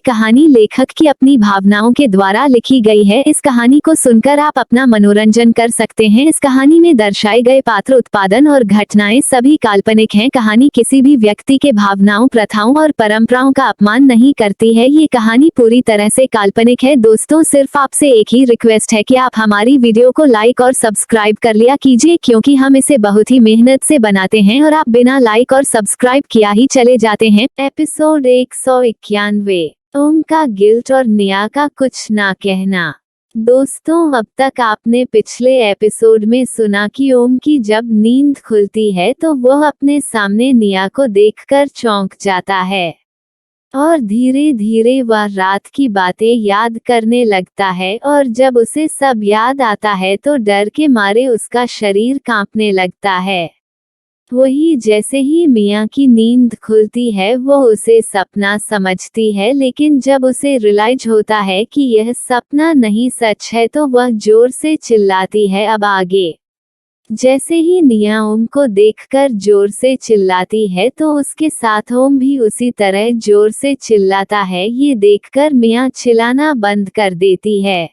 कहानी लेखक की अपनी भावनाओं के द्वारा लिखी गई है। इस कहानी को सुनकर आप अपना मनोरंजन कर सकते हैं। इस कहानी में दर्शाए गए पात्र, उत्पादन और घटनाएं सभी काल्पनिक हैं। कहानी किसी भी व्यक्ति के भावनाओं, प्रथाओं और परंपराओं का अपमान नहीं करती है। ये कहानी पूरी तरह से काल्पनिक है। दोस्तों, सिर्फ आपसे एक ही रिक्वेस्ट है कि आप हमारी वीडियो को लाइक और सब्सक्राइब कर लिया कीजिए, क्योंकि हम इसे बहुत ही मेहनत से बनाते हैं और आप बिना लाइक और सब्सक्राइब किया ही चले जाते हैं। एपिसोड 191, ओम का गिल्ट और निया का कुछ ना कहना। दोस्तों, अब तक आपने पिछले एपिसोड में सुना कि ओम की जब नींद खुलती है तो वह अपने सामने निया को देखकर चौंक जाता है और धीरे धीरे वह रात की बातें याद करने लगता है। और जब उसे सब याद आता है तो डर के मारे उसका शरीर कांपने लगता है। वही जैसे ही मिया की नींद खुलती है वो उसे सपना समझती है, लेकिन जब उसे रियलाइज होता है कि यह सपना नहीं सच है तो वह जोर से चिल्लाती है। अब आगे जैसे ही निया ओम को देखकर जोर से चिल्लाती है तो उसके साथ ओम भी उसी तरह जोर से चिल्लाता है। ये देखकर मिया चिल्लाना बंद कर देती है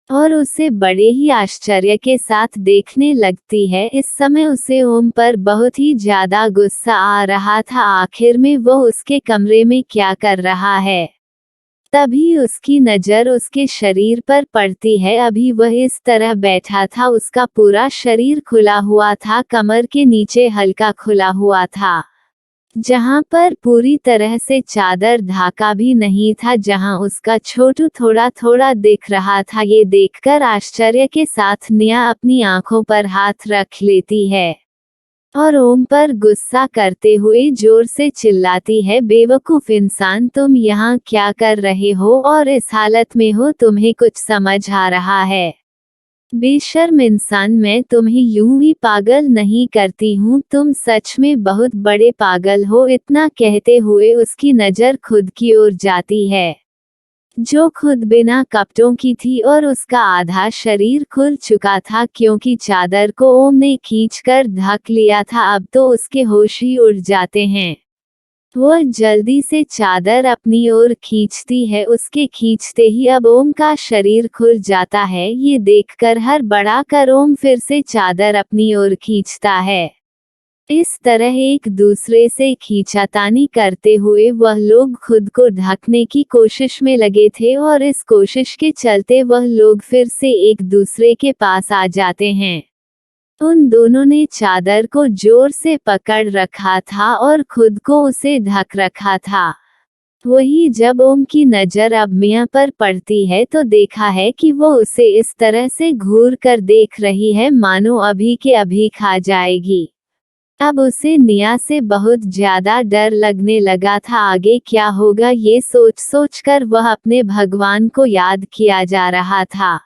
और उसे बड़े ही आश्चर्य के साथ देखने लगती है। इस समय उसे ओम पर बहुत ही ज्यादा गुस्सा आ रहा था। आखिर में वो उसके कमरे में क्या कर रहा है। तभी उसकी नजर उसके शरीर पर पड़ती है। अभी वह इस तरह बैठा था, उसका पूरा शरीर खुला हुआ था, कमर के नीचे हल्का खुला हुआ था, जहां पर पूरी तरह से चादर ढाका भी नहीं था, जहां उसका छोटू थोड़ा थोड़ा दिख रहा था। ये देखकर आश्चर्य के साथ निया अपनी आंखों पर हाथ रख लेती है और ओम पर गुस्सा करते हुए जोर से चिल्लाती है, बेवकूफ इंसान, तुम यहाँ क्या कर रहे हो और इस हालत में हो, तुम्हें कुछ समझ आ रहा है? बेशर्म इंसान, मैं तुम्हें यूं ही पागल नहीं करती हूँ, तुम सच में बहुत बड़े पागल हो। इतना कहते हुए उसकी नजर खुद की ओर जाती है, जो खुद बिना कपड़ों की थी और उसका आधा शरीर खुल चुका था, क्योंकि चादर को ओम ने खींचकर ढक लिया था। अब तो उसके होश ही उड़ जाते हैं। वह जल्दी से चादर अपनी ओर खींचती है। उसके खींचते ही अब ओम का शरीर खुल जाता है। ये देखकर हड़बड़ा कर ओम फिर से चादर अपनी ओर खींचता है। इस तरह एक दूसरे से खींचातानी करते हुए वह लोग खुद को ढकने की कोशिश में लगे थे और इस कोशिश के चलते वह लोग फिर से एक दूसरे के पास आ जाते हैं। उन दोनों ने चादर को जोर से पकड़ रखा था और खुद को उसे ढक रखा था। वही जब ओम की नजर अब मिया पर पड़ती है तो देखा है कि वो उसे इस तरह से घूर कर देख रही है मानो अभी के अभी खा जाएगी। अब उसे निया से बहुत ज्यादा डर लगने लगा था। आगे क्या होगा ये सोच सोच कर वह अपने भगवान को याद किया जा रहा था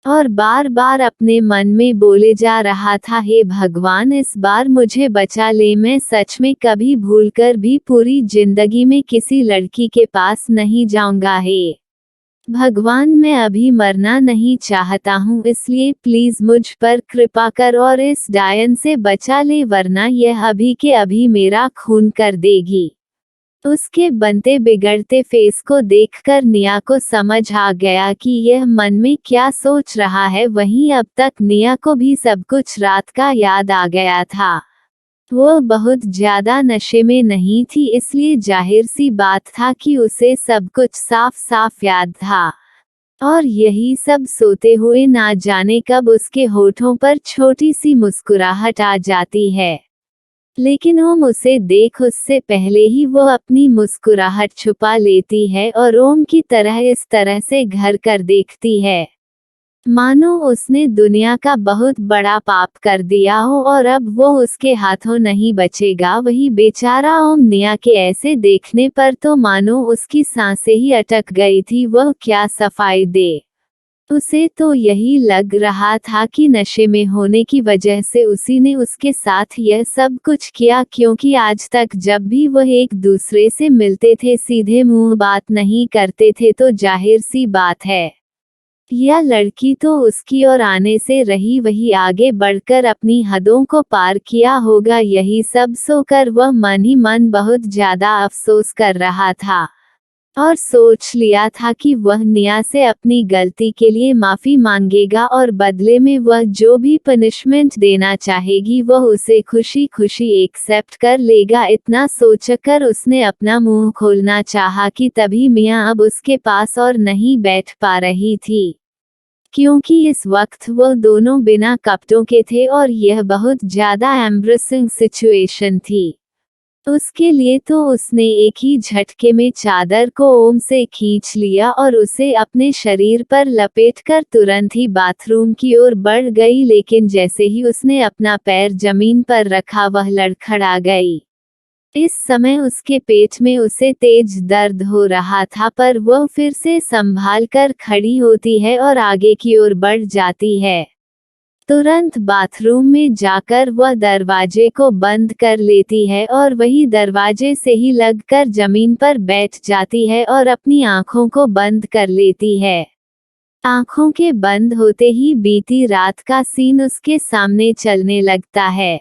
और बार बार अपने मन में बोले जा रहा था, हे भगवान, इस बार मुझे बचा ले, मैं सच में कभी भूलकर भी पूरी जिंदगी में किसी लड़की के पास नहीं जाऊंगा। हे भगवान, मैं अभी मरना नहीं चाहता हूँ, इसलिए प्लीज मुझ पर कृपा कर और इस डायन से बचा ले, वरना यह अभी के अभी मेरा खून कर देगी। उसके बनते बिगड़ते फेस को देखकर निया को समझ आ गया कि यह मन में क्या सोच रहा है। वहीं अब तक निया को भी सब कुछ रात का याद आ गया था। वो बहुत ज्यादा नशे में नहीं थी, इसलिए जाहिर सी बात था कि उसे सब कुछ साफ साफ याद था और यही सब सोते हुए ना जाने कब उसके होठों पर छोटी सी मुस्कुराहट आ जाती है। लेकिन ओम उसे देख उससे पहले ही वो अपनी मुस्कुराहट छुपा लेती है और ओम की तरह इस तरह से घर कर देखती है मानो उसने दुनिया का बहुत बड़ा पाप कर दिया हो और अब वो उसके हाथों नहीं बचेगा। वही बेचारा ओम निया के ऐसे देखने पर तो मानो उसकी सांसें ही अटक गई थी। वह क्या सफाई दे। उसे तो यही लग रहा था कि नशे में होने की वजह से उसी ने उसके साथ यह सब कुछ किया, क्योंकि आज तक जब भी वह एक दूसरे से मिलते थे सीधे मुंह बात नहीं करते थे, तो जाहिर सी बात है यह लड़की तो उसकी ओर आने से रही, वही आगे बढ़कर अपनी हदों को पार किया होगा। यही सब सोकर वह मन ही मन बहुत ज्यादा अफसोस कर रहा था और सोच लिया था कि वह निया से अपनी गलती के लिए माफी मांगेगा और बदले में वह जो भी पनिशमेंट देना चाहेगी वह उसे खुशी खुशी एक्सेप्ट कर लेगा। इतना सोचकर उसने अपना मुंह खोलना चाहा कि तभी मिया अब उसके पास और नहीं बैठ पा रही थी, क्योंकि इस वक्त वह दोनों बिना कपड़ों के थे और यह बहुत ज्यादा एम्ब्रेसिंग सिचुएशन थी उसके लिए। तो उसने एक ही झटके में चादर को ओम से खींच लिया और उसे अपने शरीर पर लपेटकर तुरंत ही बाथरूम की ओर बढ़ गई, लेकिन जैसे ही उसने अपना पैर जमीन पर रखा वह लड़खड़ा गई। इस समय उसके पेट में उसे तेज दर्द हो रहा था, पर वह फिर से संभाल कर खड़ी होती है और आगे की ओर बढ़ जाती है। तुरंत बाथरूम में जाकर वह दरवाजे को बंद कर लेती है और वही दरवाजे से ही लगकर जमीन पर बैठ जाती है और अपनी आंखों को बंद कर लेती है। आंखों के बंद होते ही बीती रात का सीन उसके सामने चलने लगता है।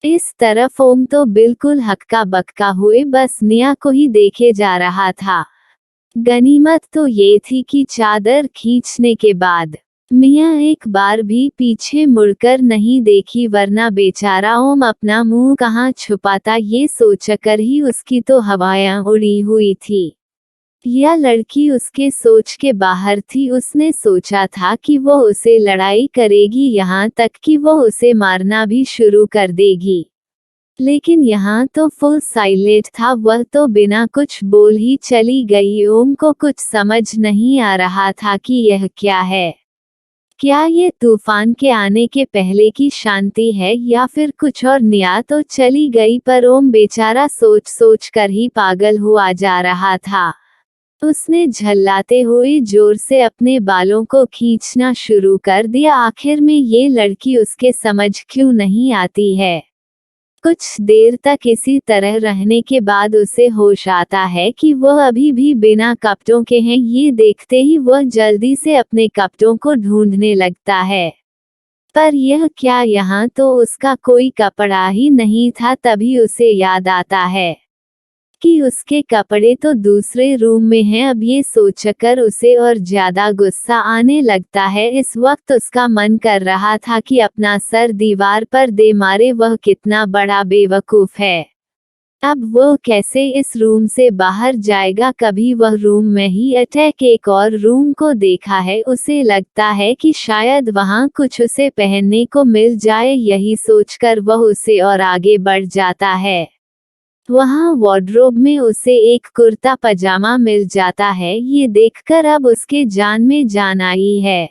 इस तरफ ओम तो बिल्कुल हक्का बक्का हुए बस निया को ही देखे जा रहा था। गनीमत तो ये थी कि चादर खींचने के बाद मियाँ एक बार भी पीछे मुड़कर नहीं देखी, वरना बेचारा ओम अपना मुंह कहाँ छुपाता ये सोचकर ही उसकी तो हवाएं उड़ी हुई थी। यह लड़की उसके सोच के बाहर थी। उसने सोचा था कि वो उसे लड़ाई करेगी, यहाँ तक कि वो उसे मारना भी शुरू कर देगी, लेकिन यहाँ तो फुल साइलेंट था। वह तो बिना कुछ बोल ही चली गई। ओम को कुछ समझ नहीं आ रहा था कि यह क्या है। क्या ये तूफान के आने के पहले की शांति है या फिर कुछ और। निया तो चली गई, पर ओम बेचारा सोच सोच कर ही पागल हुआ जा रहा था। उसने झल्लाते हुए जोर से अपने बालों को खींचना शुरू कर दिया। आखिर में ये लड़की उसके समझ क्यों नहीं आती है। कुछ देर तक इसी तरह रहने के बाद उसे होश आता है कि वह अभी भी बिना कपड़ों के हैं। ये देखते ही वह जल्दी से अपने कपड़ों को ढूंढने लगता है, पर यह क्या, यहाँ तो उसका कोई कपड़ा ही नहीं था। तभी उसे याद आता है कि उसके कपड़े तो दूसरे रूम में हैं। अब ये सोचकर उसे और ज्यादा गुस्सा आने लगता है। इस वक्त उसका मन कर रहा था कि अपना सर दीवार पर दे मारे। वह कितना बड़ा बेवकूफ है। अब वो कैसे इस रूम से बाहर जाएगा। कभी वह रूम में ही अटैक एक और रूम को देखा है। उसे लगता है कि शायद वहाँ कुछ उसे पहनने को मिल जाए। यही सोचकर वह उसे और आगे बढ़ जाता है। वहाँ वार्डरोब में उसे एक कुर्ता पजामा मिल जाता है। ये देखकर अब उसके जान में जान आई है।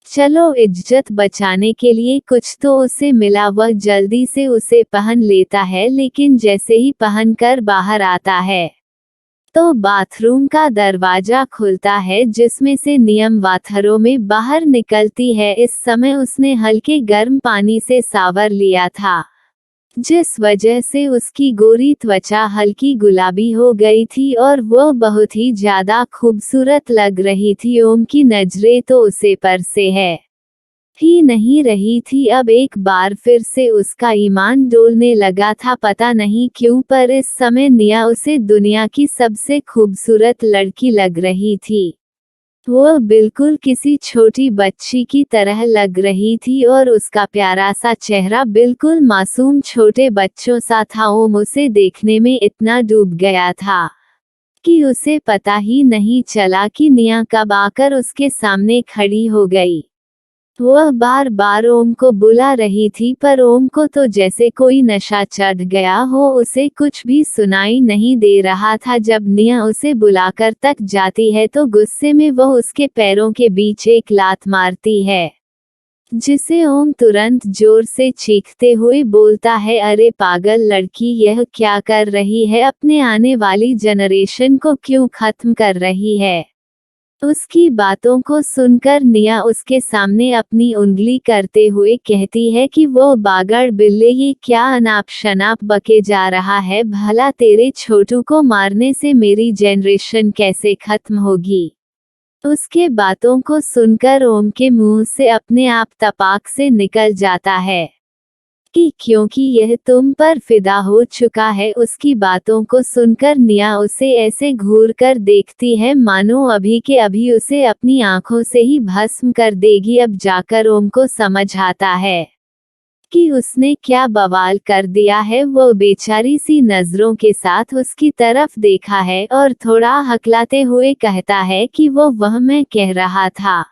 चलो, इज्जत बचाने के लिए कुछ तो उसे मिला। वह जल्दी से उसे पहन लेता है, लेकिन जैसे ही पहनकर बाहर आता है तो बाथरूम का दरवाजा खुलता है, जिसमें से नियम वाथरों में बाहर निकलती है। इस समय उसने हल्के गर्म पानी से सावर लिया था, जिस वजह से उसकी गोरी त्वचा हल्की गुलाबी हो गई थी और वह बहुत ही ज्यादा खूबसूरत लग रही थी। ओम की नजरें तो उसे पर से है ही नहीं रही थी। अब एक बार फिर से उसका ईमान डोलने लगा था, पता नहीं क्यों, पर इस समय निया उसे दुनिया की सबसे खूबसूरत लड़की लग रही थी। वह बिल्कुल किसी छोटी बच्ची की तरह लग रही थी और उसका प्यारा सा चेहरा बिल्कुल मासूम छोटे बच्चों सा था। ओम उसे देखने में इतना डूब गया था कि उसे पता ही नहीं चला कि निया कब आकर उसके सामने खड़ी हो गई। वह बार बार ओम को बुला रही थी, पर ओम को तो जैसे कोई नशा चढ़ गया हो। उसे कुछ भी सुनाई नहीं दे रहा था। जब निया उसे बुलाकर तक जाती है तो गुस्से में वह उसके पैरों के बीच एक लात मारती है, जिसे ओम तुरंत जोर से चीखते हुए बोलता है, अरे पागल लड़की, यह क्या कर रही है। अपने आने वाली जनरेशन को क्यों खत्म कर रही है। उसकी बातों को सुनकर निया उसके सामने अपनी उंगली करते हुए कहती है कि वो बागड़ बिल्ले, ये क्या अनाप शनाप बके जा रहा है। भला तेरे छोटू को मारने से मेरी जनरेशन कैसे खत्म होगी। उसके बातों को सुनकर ओम के मुंह से अपने आप तपाक से निकल जाता है। कि क्योंकि यह तुम पर फिदा हो चुका है। उसकी बातों को सुनकर निया उसे ऐसे घूर कर देखती है मानो अभी के अभी उसे अपनी आंखों से ही भस्म कर देगी। अब जाकर ओम को समझ आता है कि उसने क्या बवाल कर दिया है। वो बेचारी सी नजरों के साथ उसकी तरफ देखा है और थोड़ा हकलाते हुए कहता है कि वह मैं कह रहा था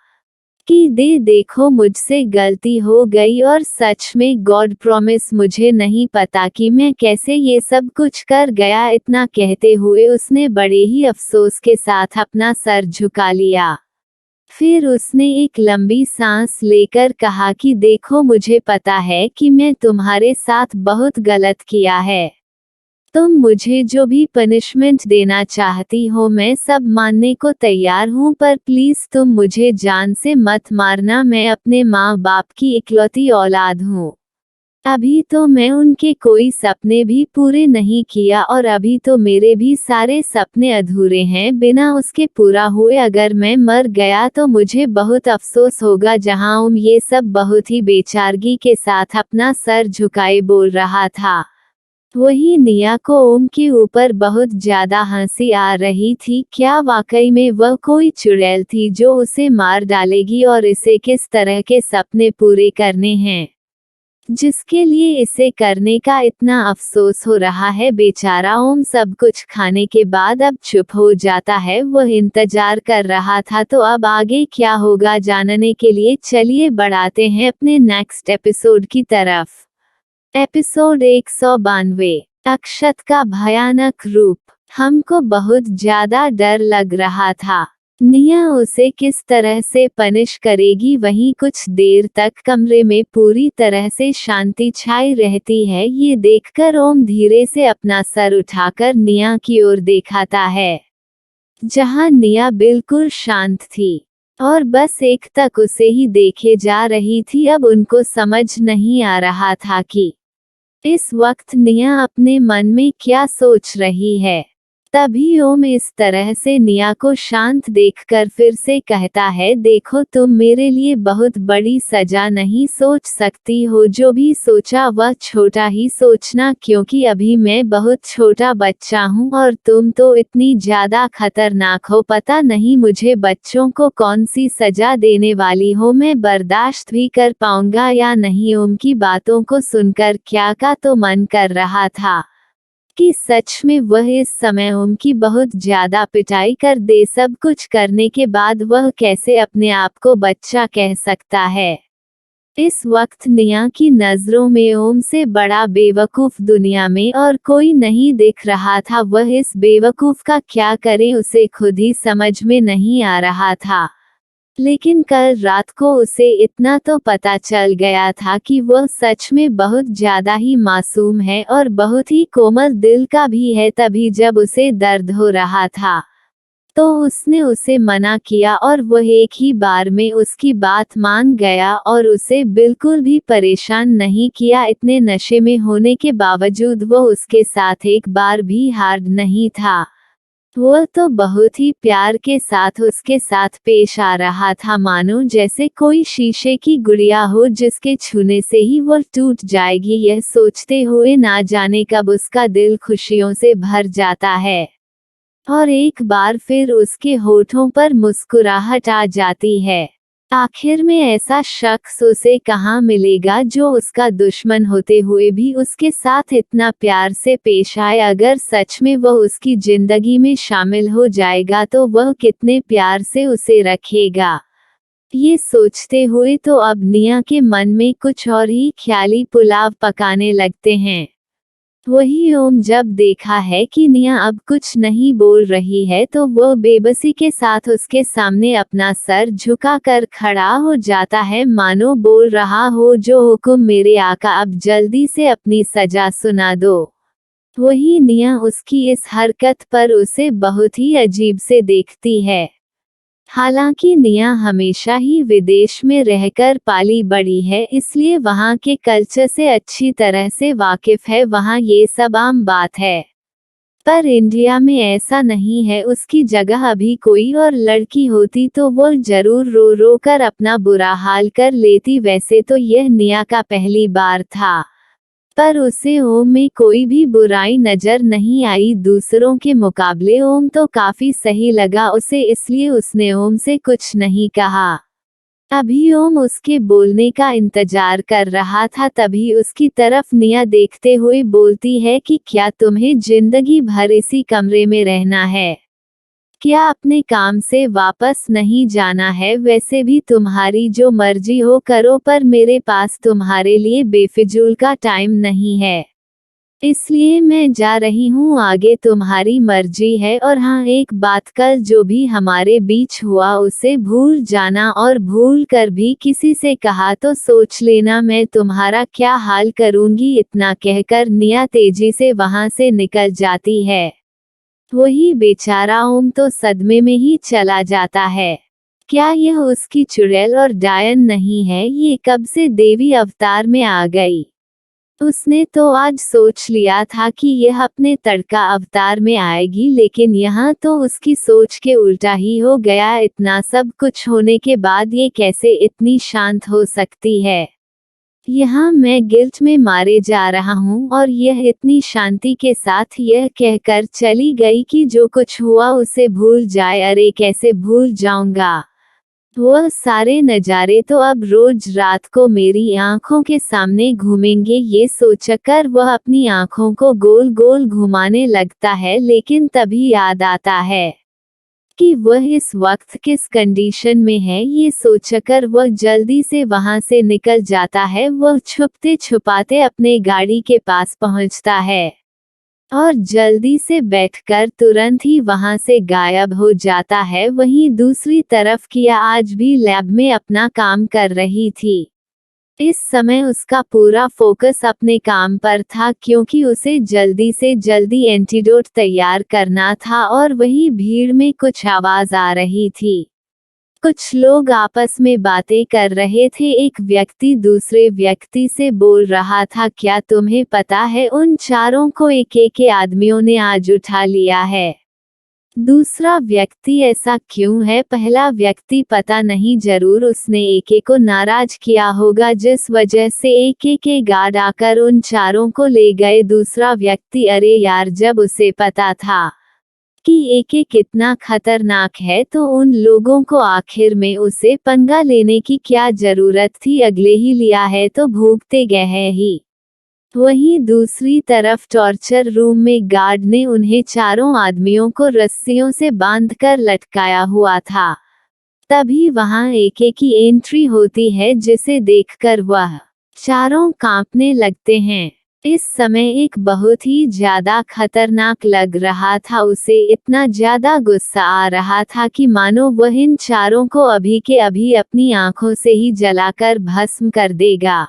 कि देखो मुझसे गलती हो गई और सच में गॉड प्रॉमिस मुझे नहीं पता कि मैं कैसे ये सब कुछ कर गया। इतना कहते हुए उसने बड़े ही अफसोस के साथ अपना सर झुका लिया। फिर उसने एक लंबी सांस लेकर कहा कि देखो मुझे पता है कि मैं तुम्हारे साथ बहुत गलत किया है। तुम मुझे जो भी पनिशमेंट देना चाहती हो मैं सब मानने को तैयार हूँ, पर प्लीज तुम मुझे जान से मत मारना। मैं अपने माँ बाप की इकलौती औलाद हूँ। अभी तो मैं उनके कोई सपने भी पूरे नहीं किया और अभी तो मेरे भी सारे सपने अधूरे हैं बिना उसके पूरा हुए। अगर मैं मर गया तो मुझे बहुत अफसोस होगा। जहाँ ओम ये सब बहुत ही बेचारगी के साथ अपना सर झुकाए बोल रहा था, वही निया को ओम के ऊपर बहुत ज्यादा हंसी आ रही थी। क्या वाकई में वह कोई चुड़ैल थी जो उसे मार डालेगी और इसे किस तरह के सपने पूरे करने हैं जिसके लिए इसे करने का इतना अफसोस हो रहा है। बेचारा ओम सब कुछ खाने के बाद अब चुप हो जाता है। वह इंतजार कर रहा था तो अब आगे क्या होगा जानने के लिए चलिए बढ़ाते हैं अपने नेक्स्ट एपिसोड की तरफ। एपिसोड 192, अक्षत का भयानक रूप। हमको बहुत ज्यादा डर लग रहा था निया उसे किस तरह से पनिश करेगी। वहीं कुछ देर तक कमरे में पूरी तरह से शांति छाई रहती है। ये देखकर ओम धीरे से अपना सर उठाकर निया की ओर देखाता है, जहां निया बिल्कुल शांत थी और बस एक तक उसे ही देखे जा रही थी। अब उनको समझ नहीं आ रहा था कि इस वक्त निया अपने मन में क्या सोच रही है। तभी ओम इस तरह से निया को शांत देखकर फिर से कहता है, देखो तुम मेरे लिए बहुत बड़ी सजा नहीं सोच सकती हो। जो भी सोचा वह छोटा ही सोचना, क्योंकि अभी मैं बहुत छोटा बच्चा हूँ और तुम तो इतनी ज्यादा खतरनाक हो। पता नहीं मुझे बच्चों को कौन सी सजा देने वाली हो, मैं बर्दाश्त भी कर पाऊंगा या नहीं। ओम की बातों को सुनकर क्या का तो मन कर रहा था कि सच में वह इस समय ओम की बहुत ज्यादा पिटाई कर दे। सब कुछ करने के बाद वह कैसे अपने आप को बच्चा कह सकता है। इस वक्त निया की नजरों में ओम से बड़ा बेवकूफ दुनिया में और कोई नहीं दिख रहा था। वह इस बेवकूफ का क्या करे उसे खुद ही समझ में नहीं आ रहा था। लेकिन कल रात को उसे इतना तो पता चल गया था कि वह सच में बहुत ज्यादा ही मासूम है और बहुत ही कोमल दिल का भी है। तभी जब उसे दर्द हो रहा था तो उसने उसे मना किया और वह एक ही बार में उसकी बात मान गया और उसे बिल्कुल भी परेशान नहीं किया। इतने नशे में होने के बावजूद वह उसके साथ एक बार भी हार्ड नहीं था। वह तो बहुत ही प्यार के साथ उसके साथ पेश आ रहा था, मानो जैसे कोई शीशे की गुड़िया हो जिसके छूने से ही वह टूट जाएगी। यह सोचते हुए ना जाने कब उसका दिल खुशियों से भर जाता है और एक बार फिर उसके होठों पर मुस्कुराहट आ जाती है। आखिर में ऐसा शख्स उसे कहाँ मिलेगा जो उसका दुश्मन होते हुए भी उसके साथ इतना प्यार से पेश आए। अगर सच में वह उसकी जिंदगी में शामिल हो जाएगा तो वह कितने प्यार से उसे रखेगा। ये सोचते हुए तो अब निया के मन में कुछ और ही ख्याली पुलाव पकाने लगते हैं। वही ओम जब देखा है कि निया अब कुछ नहीं बोल रही है तो वह बेबसी के साथ उसके सामने अपना सर झुकाकर खड़ा हो जाता है, मानो बोल रहा हो, जो हुक्म मेरे आका, अब जल्दी से अपनी सजा सुना दो। वही निया उसकी इस हरकत पर उसे बहुत ही अजीब से देखती है। हालांकि निया हमेशा ही विदेश में रहकर पाली बड़ी है, इसलिए वहाँ के कल्चर से अच्छी तरह से वाकिफ है। वहाँ ये सब आम बात है। पर इंडिया में ऐसा नहीं है। उसकी जगह अभी कोई और लड़की होती तो वो जरूर रो रो कर अपना बुरा हाल कर लेती। वैसे तो यह निया का पहली बार था। पर उसे ओम में कोई भी बुराई नजर नहीं आई। दूसरों के मुकाबले ओम तो काफी सही लगा उसे, इसलिए उसने ओम से कुछ नहीं कहा। अभी ओम उसके बोलने का इंतजार कर रहा था, तभी उसकी तरफ निया देखते हुए बोलती है कि क्या तुम्हें जिंदगी भर इसी कमरे में रहना है? क्या अपने काम से वापस नहीं जाना है? वैसे भी तुम्हारी जो मर्जी हो करो, पर मेरे पास तुम्हारे लिए बेफिजूल का टाइम नहीं है, इसलिए मैं जा रही हूँ, आगे तुम्हारी मर्जी है। और हाँ, एक बात, कल जो भी हमारे बीच हुआ उसे भूल जाना, और भूल कर भी किसी से कहा तो सोच लेना मैं तुम्हारा क्या हाल करूँगी। इतना कहकर निया तेजी से वहाँ से निकल जाती है। वही बेचारा ओम तो सदमे में ही चला जाता है। क्या यह उसकी चुड़ैल और डायन नहीं है? ये कब से देवी अवतार में आ गई? उसने तो आज सोच लिया था कि यह अपने तड़का अवतार में आएगी, लेकिन यहाँ तो उसकी सोच के उल्टा ही हो गया। इतना सब कुछ होने के बाद ये कैसे इतनी शांत हो सकती है? यहाँ मैं गिल्ट में मारे जा रहा हूँ। और यह इतनी शांति के साथ यह कहकर चली गई कि जो कुछ हुआ उसे भूल जाए। अरे कैसे भूल जाऊंगा? वह सारे नज़ारे तो अब रोज रात को मेरी आंखों के सामने घूमेंगे। ये सोचकर वह अपनी आंखों को गोल गोल घुमाने लगता है, लेकिन तभी याद आता है कि वह इस वक्त किस कंडीशन में है। ये सोचकर वह जल्दी से वहां से निकल जाता है। वह छुपते छुपाते अपने गाड़ी के पास पहुंचता है और जल्दी से बैठकर तुरंत ही वहां से गायब हो जाता है। वहीं दूसरी तरफ किया आज भी लैब में अपना काम कर रही थी। इस समय उसका पूरा फोकस अपने काम पर था, क्योंकि उसे जल्दी से जल्दी एंटीडोट तैयार करना था। और वही भीड़ में कुछ आवाज आ रही थी। कुछ लोग आपस में बातें कर रहे थे। एक व्यक्ति दूसरे व्यक्ति से बोल रहा था, क्या तुम्हें पता है उन चारों को एक एक के आदमियों ने आज उठा लिया है? दूसरा व्यक्ति, ऐसा क्यों है? पहला व्यक्ति, पता नहीं, जरूर उसने एक एक को नाराज किया होगा, जिस वजह से एक एक के गार्ड आकर उन चारों को ले गए। दूसरा व्यक्ति, अरे यार, जब उसे पता था कि एक एक कितना खतरनाक है तो उन लोगों को आखिर में उसे पंगा लेने की क्या जरूरत थी? अगले ही लिया है तो भूखते गए हैं ही। वहीं दूसरी तरफ टॉर्चर रूम में गार्ड ने उन्हें चारों आदमियों को रस्सियों से बांधकर लटकाया हुआ था। तभी वहां एक एक की एंट्री होती है, जिसे देखकर वह चारों कांपने लगते हैं। इस समय एक बहुत ही ज्यादा खतरनाक लग रहा था। उसे इतना ज्यादा गुस्सा आ रहा था कि मानो वह इन चारों को अभी के अभी अपनी आंखों से ही जलाकर भस्म कर देगा।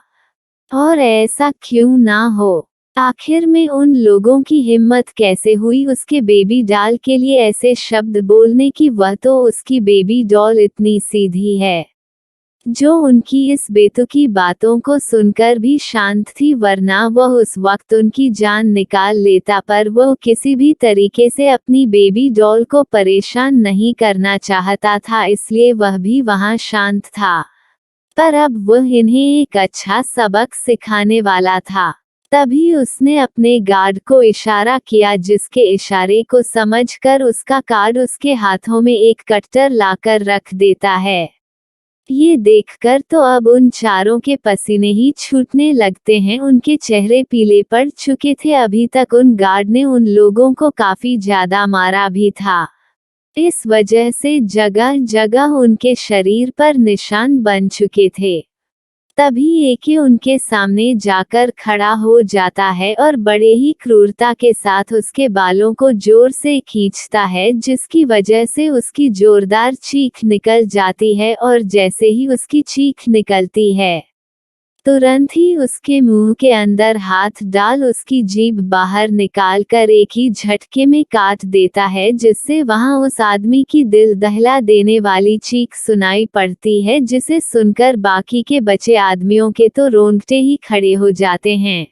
और ऐसा क्यों ना हो? आखिर में उन लोगों की हिम्मत कैसे हुई उसके बेबी डॉल के लिए ऐसे शब्द बोलने की? वह तो उसकी बेबी डॉल इतनी सीधी है जो उनकी इस बेतुकी बातों को सुनकर भी शांत थी, वरना वह उस वक्त उनकी जान निकाल लेता। पर वह किसी भी तरीके से अपनी बेबी डॉल को परेशान नहीं करना चाहता था, इसलिए वह भी वहां शांत था। पर अब वह इन्हें एक अच्छा सबक सिखाने वाला था। तभी उसने अपने गार्ड को इशारा किया, जिसके इशारे को समझकर उसका गार्ड उसके हाथों में एक कट्टर लाकर रख देता है। ये देखकर तो अब उन चारों के पसीने ही छूटने लगते हैं। उनके चेहरे पीले पड़ चुके थे। अभी तक उन गार्ड ने उन लोगों को काफी ज्यादा मारा भी था। इस वजह से जगह जगह उनके शरीर पर निशान बन चुके थे। तभी एके उनके सामने जाकर खड़ा हो जाता है और बड़े ही क्रूरता के साथ उसके बालों को जोर से खींचता है, जिसकी वजह से उसकी जोरदार चीख निकल जाती है। और जैसे ही उसकी चीख निकलती है, तुरंत ही उसके मुंह के अंदर हाथ डाल उसकी जीभ बाहर निकाल कर एक ही झटके में काट देता है, जिससे वहां उस आदमी की दिल दहला देने वाली चीख सुनाई पड़ती है, जिसे सुनकर बाकी के बचे आदमियों के तो रोंगटे ही खड़े हो जाते हैं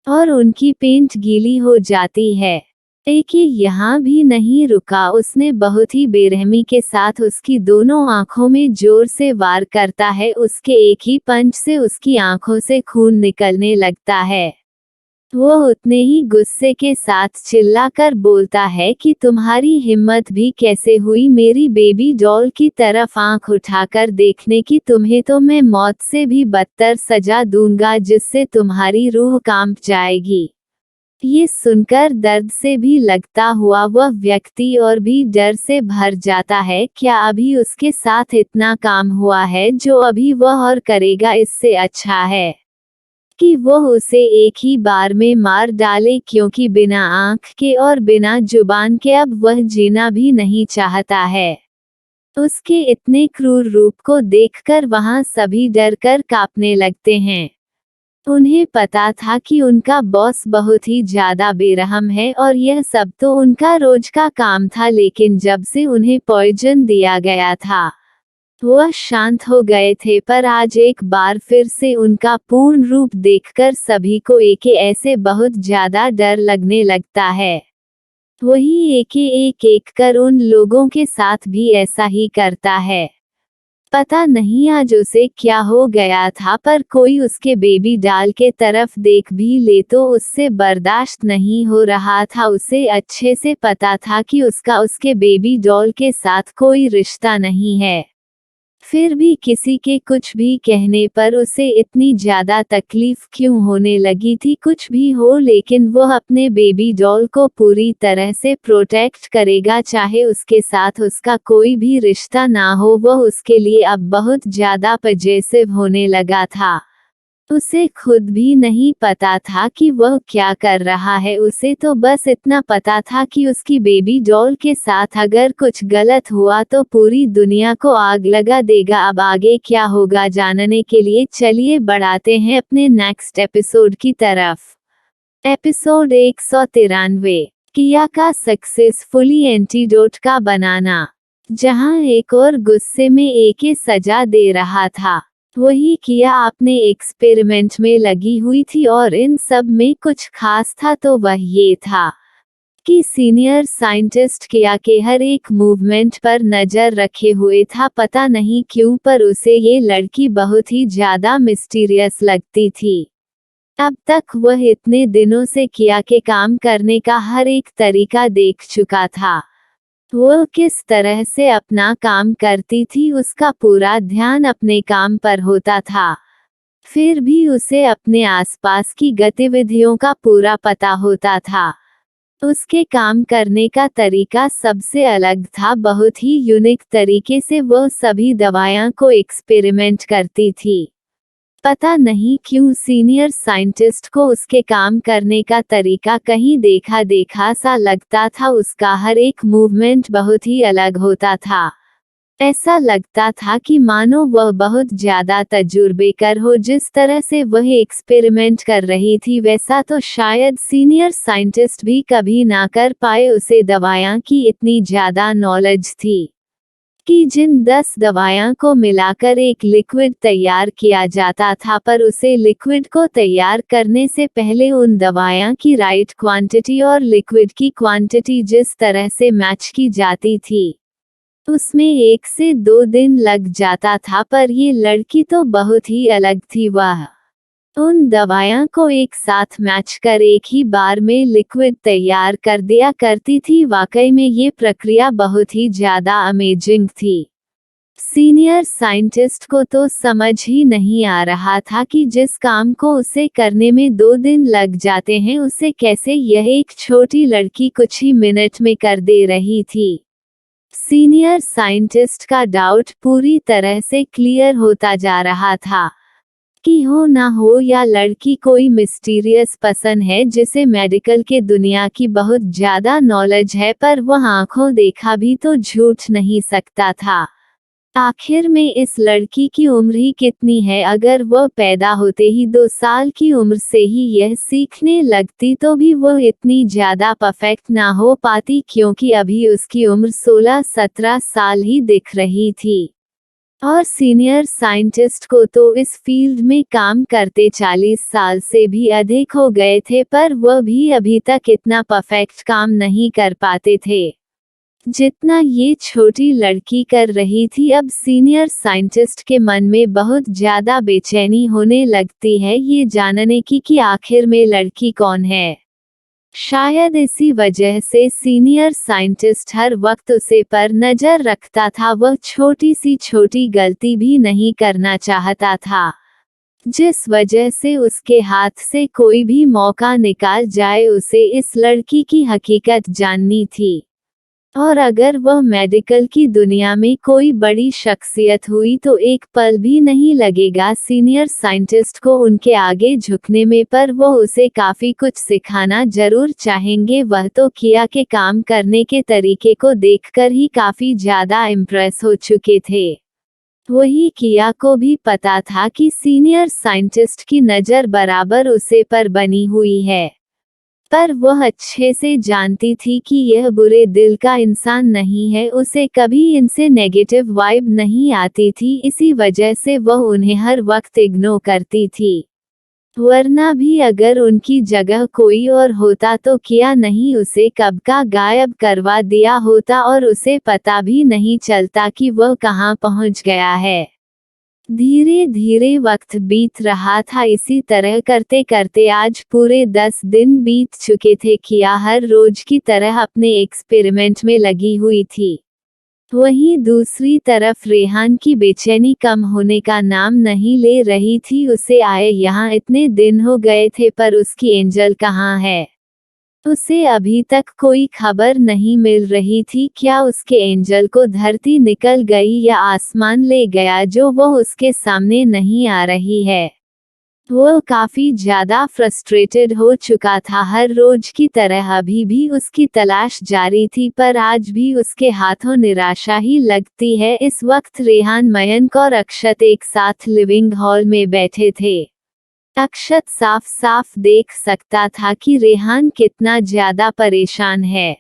और उनकी पेंट गीली हो जाती है। एक ही यहाँ भी नहीं रुका, उसने बहुत ही बेरहमी के साथ उसकी दोनों आंखों में जोर से वार करता है। उसके एक ही पंच से उसकी आंखों से खून निकलने लगता है। वो उतने ही गुस्से के साथ चिल्लाकर बोलता है कि तुम्हारी हिम्मत भी कैसे हुई मेरी बेबी डॉल की तरफ आंख उठाकर देखने की, तुम्हें तो मैं मौत से भी बदतर सजा दूंगा जिससे तुम्हारी रूह कांप जाएगी। ये सुनकर दर्द से भी लगता हुआ वह व्यक्ति और भी डर से भर जाता है। क्या अभी उसके साथ इतना काम हुआ है जो अभी वह और करेगा, इससे अच्छा है कि वह उसे एक ही बार में मार डाले, क्योंकि बिना आंख के और बिना जुबान के अब वह जीना भी नहीं चाहता है। उसके इतने क्रूर रूप को देखकर वहां सभी डरकर कांपने लगते हैं। उन्हें पता था कि उनका बॉस बहुत ही ज्यादा बेरहम है और यह सब तो उनका रोज का काम था, लेकिन जब से उन्हें पॉइजन दिया गया था वह शांत हो गए थे, पर आज एक बार फिर से उनका पूर्ण रूप देखकर सभी को एक ऐसे बहुत ज्यादा डर लगने लगता है। वही एक कर उन लोगों के साथ भी ऐसा ही करता है। पता नहीं आज उसे क्या हो गया था, पर कोई उसके बेबी डॉल के तरफ देख भी ले तो उससे बर्दाश्त नहीं हो रहा था। उसे अच्छे से पता था कि उसका उसके बेबी डॉल के साथ कोई रिश्ता नहीं है, फिर भी किसी के कुछ भी कहने पर उसे इतनी ज्यादा तकलीफ क्यों होने लगी थी। कुछ भी हो, लेकिन वह अपने बेबी डॉल को पूरी तरह से प्रोटेक्ट करेगा, चाहे उसके साथ उसका कोई भी रिश्ता ना हो। वह उसके लिए अब बहुत ज्यादा पजेसिव होने लगा था। उसे खुद भी नहीं पता था कि वह क्या कर रहा है। उसे तो बस इतना पता था कि उसकी बेबी डॉल के साथ अगर कुछ गलत हुआ तो पूरी दुनिया को आग लगा देगा। अब आगे क्या होगा जानने के लिए चलिए बढ़ाते हैं अपने नेक्स्ट एपिसोड की तरफ। एपिसोड 193, किया का सक्सेसफुली एंटीडोट का बनाना। जहां एक और गुस्से में एक सजा दे रहा था, वही किया अपने एक्सपेरिमेंट में लगी हुई थी और इन सब में कुछ खास था तो वह ये था कि सीनियर साइंटिस्ट किया के हर एक मूवमेंट पर नजर रखे हुए था। पता नहीं क्यों, पर उसे ये लड़की बहुत ही ज्यादा मिस्टीरियस लगती थी। अब तक वह इतने दिनों से किया के काम करने का हर एक तरीका देख चुका था। वह किस तरह से अपना काम करती थी, उसका पूरा ध्यान अपने काम पर होता था। फिर भी उसे अपने आसपास की गतिविधियों का पूरा पता होता था। उसके काम करने का तरीका सबसे अलग था। बहुत ही यूनिक तरीके से वह सभी दवाएं को एक्सपेरिमेंट करती थी। पता नहीं क्यों सीनियर साइंटिस्ट को उसके काम करने का तरीका कहीं देखा देखा सा लगता था। उसका हर एक मूवमेंट बहुत ही अलग होता था। ऐसा लगता था कि मानो वह बहुत ज्यादा तजुर्बेकार हो। जिस तरह से वह एक्सपेरिमेंट कर रही थी वैसा तो शायद सीनियर साइंटिस्ट भी कभी ना कर पाए। उसे दवाएं की इतनी ज्यादा नॉलेज थी कि जिन 10 दवाओं को मिलाकर एक लिक्विड तैयार किया जाता था, पर उसे लिक्विड को तैयार करने से पहले उन दवाओं की राइट क्वांटिटी और लिक्विड की क्वांटिटी जिस तरह से मैच की जाती थी, उसमें 1 से 2 दिन लग जाता था। पर ये लड़की तो बहुत ही अलग थी। वह उन दवाओं को एक साथ मैच कर एक ही बार में लिक्विड तैयार कर दिया करती थी। वाकई में ये प्रक्रिया बहुत ही ज्यादा अमेजिंग थी। सीनियर साइंटिस्ट को तो समझ ही नहीं आ रहा था कि जिस काम को उसे करने में 2 दिन लग जाते हैं, उसे कैसे यह एक छोटी लड़की कुछ ही मिनट में कर दे रही थी। सीनियर साइंटिस्ट का डाउट पूरी तरह से क्लियर होता जा रहा था कि हो ना हो या लड़की कोई मिस्टीरियस पर्सन है जिसे मेडिकल के दुनिया की बहुत ज्यादा नॉलेज है, पर वह आंखों देखा भी तो झूठ नहीं सकता था। आखिर में इस लड़की की उम्र ही कितनी है? अगर वह पैदा होते ही 2 साल की उम्र से ही यह सीखने लगती तो भी वह इतनी ज्यादा परफेक्ट ना हो पाती, क्योंकि अभी उसकी उम्र 16-17 साल ही दिख रही थी। और सीनियर साइंटिस्ट को तो इस फील्ड में काम करते 40 साल से भी अधिक हो गए थे, पर वह भी अभी तक इतना परफेक्ट काम नहीं कर पाते थे। जितना ये छोटी लड़की कर रही थी, अब सीनियर साइंटिस्ट के मन में बहुत ज्यादा बेचैनी होने लगती है ये जानने की कि आखिर में लड़की कौन है। शायद इसी वजह से सीनियर साइंटिस्ट हर वक्त उसे पर नजर रखता था, वह छोटी सी छोटी गलती भी नहीं करना चाहता था, जिस वजह से उसके हाथ से कोई भी मौका निकाल जाए। उसे इस लड़की की हकीकत जाननी थी, और अगर वह मेडिकल की दुनिया में कोई बड़ी शख्सियत हुई तो एक पल भी नहीं लगेगा सीनियर साइंटिस्ट को उनके आगे झुकने में, पर वो उसे काफी कुछ सिखाना जरूर चाहेंगे। वह तो किया के काम करने के तरीके को देखकर ही काफी ज्यादा इम्प्रेस हो चुके थे। वही किया को भी पता था कि सीनियर साइंटिस्ट की नज़र बराबर उसे पर बनी हुई है, पर वह अच्छे से जानती थी कि यह बुरे दिल का इंसान नहीं है, उसे कभी इनसे नेगेटिव वाइब नहीं आती थी, इसी वजह से वह उन्हें हर वक्त इग्नोर करती थी। वरना भी अगर उनकी जगह कोई और होता तो किया नहीं उसे कब का गायब करवा दिया होता और उसे पता भी नहीं चलता कि वह कहाँ पहुँच गया है। धीरे धीरे वक्त बीत रहा था, इसी तरह करते करते आज पूरे 10 दिन बीत चुके थे। किया हर रोज की तरह अपने एक्सपेरिमेंट में लगी हुई थी। वहीं दूसरी तरफ रेहान की बेचैनी कम होने का नाम नहीं ले रही थी। उसे आए यहाँ इतने दिन हो गए थे, पर उसकी एंजल कहाँ है? उसे अभी तक कोई खबर नहीं मिल रही थी। क्या उसके एंजल को धरती निकल गई या आसमान ले गया जो वो उसके सामने नहीं आ रही है? वो काफी ज्यादा फ्रस्ट्रेटेड हो चुका था। हर रोज की तरह अभी भी उसकी तलाश जारी थी, पर आज भी उसके हाथों निराशा ही लगती है। इस वक्त रेहान, मयंक और अक्षत एक साथ लिविंग हॉल में बैठे थे। अक्षत साफ साफ देख सकता था कि रेहान कितना ज्यादा परेशान है।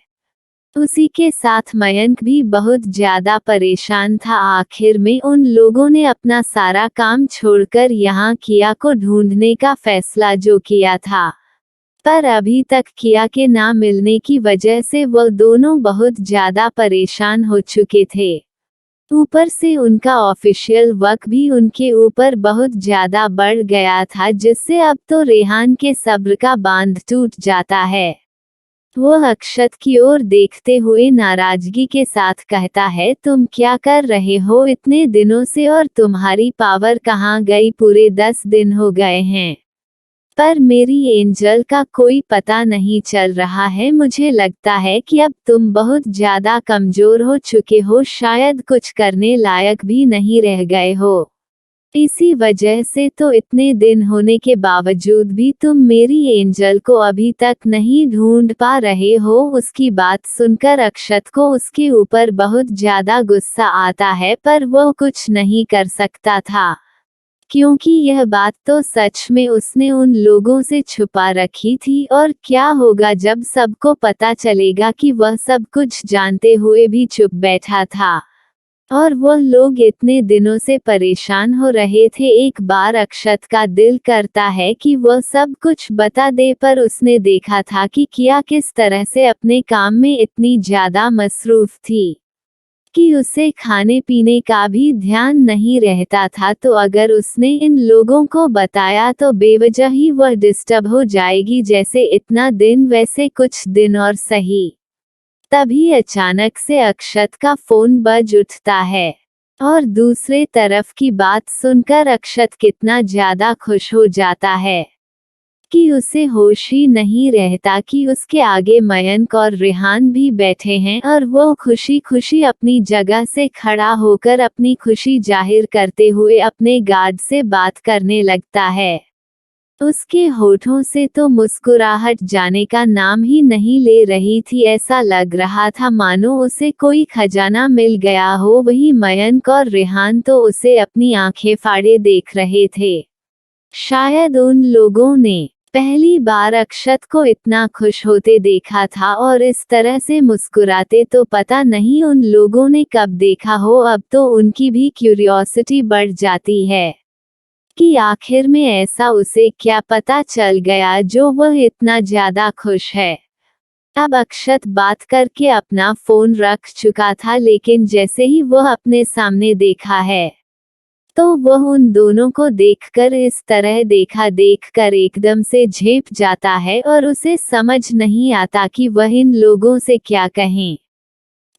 उसी के साथ मयंक भी बहुत ज्यादा परेशान था। आखिर में उन लोगों ने अपना सारा काम छोड़कर यहाँ किया को ढूंढने का फैसला जो किया था, पर अभी तक किया के ना मिलने की वजह से वह दोनों बहुत ज्यादा परेशान हो चुके थे। ऊपर से उनका ऑफिशियल वर्क भी उनके ऊपर बहुत ज्यादा बढ़ गया था, जिससे अब तो रेहान के सब्र का बांध टूट जाता है। वह अक्षत की ओर देखते हुए नाराजगी के साथ कहता है, तुम क्या कर रहे हो इतने दिनों से, और तुम्हारी पावर कहाँ गई? पूरे 10 दिन हो गए हैं, पर मेरी एंजल का कोई पता नहीं चल रहा है। मुझे लगता है कि अब तुम बहुत ज्यादा कमजोर हो चुके हो, शायद कुछ करने लायक भी नहीं रह गए हो। इसी वजह से तो इतने दिन होने के बावजूद भी तुम मेरी एंजल को अभी तक नहीं ढूंढ पा रहे हो। उसकी बात सुनकर अक्षत को उसके ऊपर बहुत ज्यादा गुस्सा आता है, पर वो कुछ नहीं कर सकता था, क्योंकि यह बात तो सच में उसने उन लोगों से छुपा रखी थी। और क्या होगा जब सबको पता चलेगा कि वह सब कुछ जानते हुए भी चुप बैठा था, और वह लोग इतने दिनों से परेशान हो रहे थे। एक बार अक्षत का दिल करता है कि वह सब कुछ बता दे, पर उसने देखा था कि किया किस तरह से अपने काम में इतनी ज्यादा मसरूफ थी कि उसे खाने पीने का भी ध्यान नहीं रहता था। तो अगर उसने इन लोगों को बताया तो बेवजह ही वह डिस्टर्ब हो जाएगी, जैसे इतना दिन वैसे कुछ दिन और सही। तभी अचानक से अक्षत का फोन बज उठता है, और दूसरे तरफ की बात सुनकर अक्षत कितना ज्यादा खुश हो जाता है कि उसे होश ही नहीं रहता कि उसके आगे मयंक और रेहान भी बैठे हैं, और वो खुशी खुशी अपनी जगह से खड़ा होकर अपनी खुशी जाहिर करते हुए अपने गार्ड से बात करने लगता है। उसके होठों से तो मुस्कुराहट जाने का नाम ही नहीं ले रही थी। ऐसा लग रहा था मानो उसे कोई खजाना मिल गया हो। वही मयंक और रेहान तो उसे अपनी आंखें फाड़े देख रहे थे। शायद उन लोगों ने पहली बार अक्षत को इतना खुश होते देखा था और इस तरह से मुस्कुराते, तो पता नहीं उन लोगों ने कब देखा हो। अब तो उनकी भी क्यूरियोसिटी बढ़ जाती है कि आखिर में ऐसा उसे क्या पता चल गया जो वह इतना ज्यादा खुश है। अब अक्षत बात करके अपना फोन रख चुका था, लेकिन जैसे ही वह अपने सामने देखा है तो वह उन दोनों को देखकर इस तरह देखकर एकदम से झेप जाता है और उसे समझ नहीं आता कि वह इन लोगों से क्या कहें।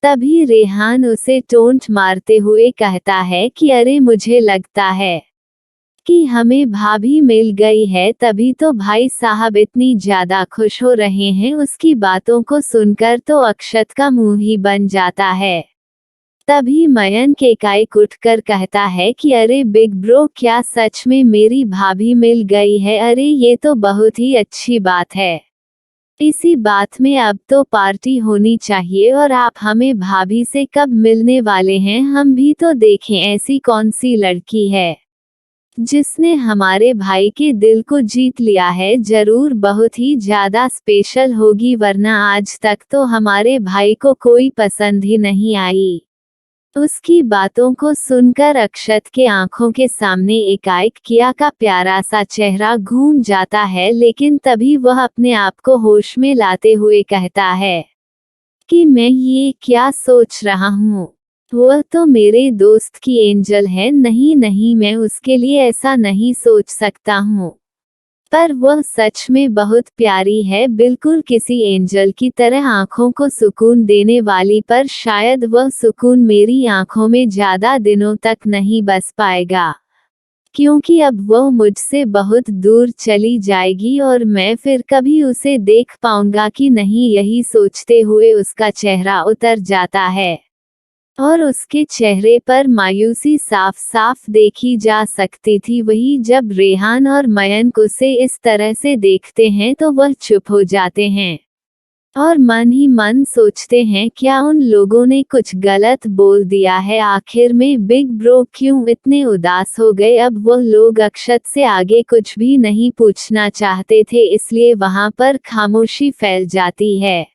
तभी रेहान उसे टोंट मारते हुए कहता है कि अरे मुझे लगता है कि हमें भाभी मिल गई है, तभी तो भाई साहब इतनी ज्यादा खुश हो रहे हैं। उसकी बातों को सुनकर तो अक्षत का मुंह ही बन जाता है। तभी मयंक एकाएक उठकर कहता है कि अरे बिग ब्रो, क्या सच में मेरी भाभी मिल गई है? अरे ये तो बहुत ही अच्छी बात है। इसी बात में अब तो पार्टी होनी चाहिए। और आप हमें भाभी से कब मिलने वाले हैं? हम भी तो देखें ऐसी कौन सी लड़की है जिसने हमारे भाई के दिल को जीत लिया है। जरूर बहुत ही ज्यादा स्पेशल होगी, वरना आज तक तो हमारे भाई को कोई पसंद ही नहीं आई। उसकी बातों को सुनकर अक्षत के आंखों के सामने एकाएक किया का प्यारा सा चेहरा घूम जाता है, लेकिन तभी वह अपने आप को होश में लाते हुए कहता है कि मैं ये क्या सोच रहा हूँ? वह तो मेरे दोस्त की एंजल है। नहीं नहीं, मैं उसके लिए ऐसा नहीं सोच सकता हूँ। पर वह सच में बहुत प्यारी है, बिल्कुल किसी एंजल की तरह आंखों को सुकून देने वाली। पर शायद वह सुकून मेरी आंखों में ज्यादा दिनों तक नहीं बस पाएगा, क्योंकि अब वह मुझसे बहुत दूर चली जाएगी और मैं फिर कभी उसे देख पाऊंगा कि नहीं। यही सोचते हुए उसका चेहरा उतर जाता है और उसके चेहरे पर मायूसी साफ साफ देखी जा सकती थी। वही जब रेहान और मयंक उसे इस तरह से देखते हैं तो वह चुप हो जाते हैं और मन ही मन सोचते हैं क्या उन लोगों ने कुछ गलत बोल दिया है? आखिर में बिग ब्रो क्यों इतने उदास हो गए? अब वह लोग अक्षत से आगे कुछ भी नहीं पूछना चाहते थे, इसलिए वहां पर खामोशी फैल जाती है।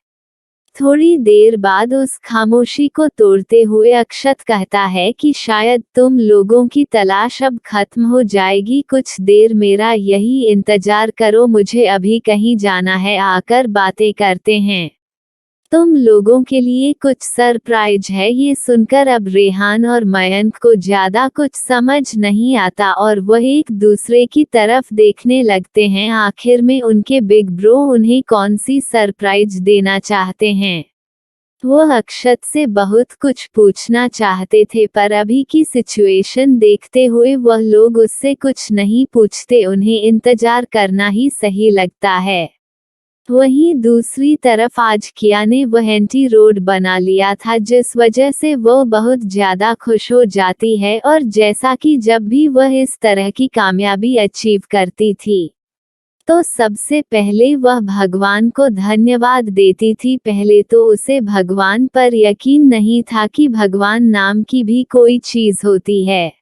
थोड़ी देर बाद उस खामोशी को तोड़ते हुए अक्षत कहता है कि शायद तुम लोगों की तलाश अब खत्म हो जाएगी। कुछ देर मेरा यही इंतजार करो, मुझे अभी कहीं जाना है, आकर बातें करते हैं। तुम लोगों के लिए कुछ सरप्राइज है। ये सुनकर अब रेहान और मयंक को ज्यादा कुछ समझ नहीं आता और वह एक दूसरे की तरफ देखने लगते हैं। आखिर में उनके बिग ब्रो उन्हें कौन सी सरप्राइज देना चाहते हैं? वह अक्षत से बहुत कुछ पूछना चाहते थे, पर अभी की सिचुएशन देखते हुए वह लोग उससे कुछ नहीं पूछते, उन्हें इंतजार करना ही सही लगता है। वहीं दूसरी तरफ आज किया ने वह एंटी रोड बना लिया था, जिस वजह से वह बहुत ज्यादा खुश हो जाती है। और जैसा कि जब भी वह इस तरह की कामयाबी अचीव करती थी तो सबसे पहले वह भगवान को धन्यवाद देती थी। पहले तो उसे भगवान पर यकीन नहीं था कि भगवान नाम की भी कोई चीज होती है,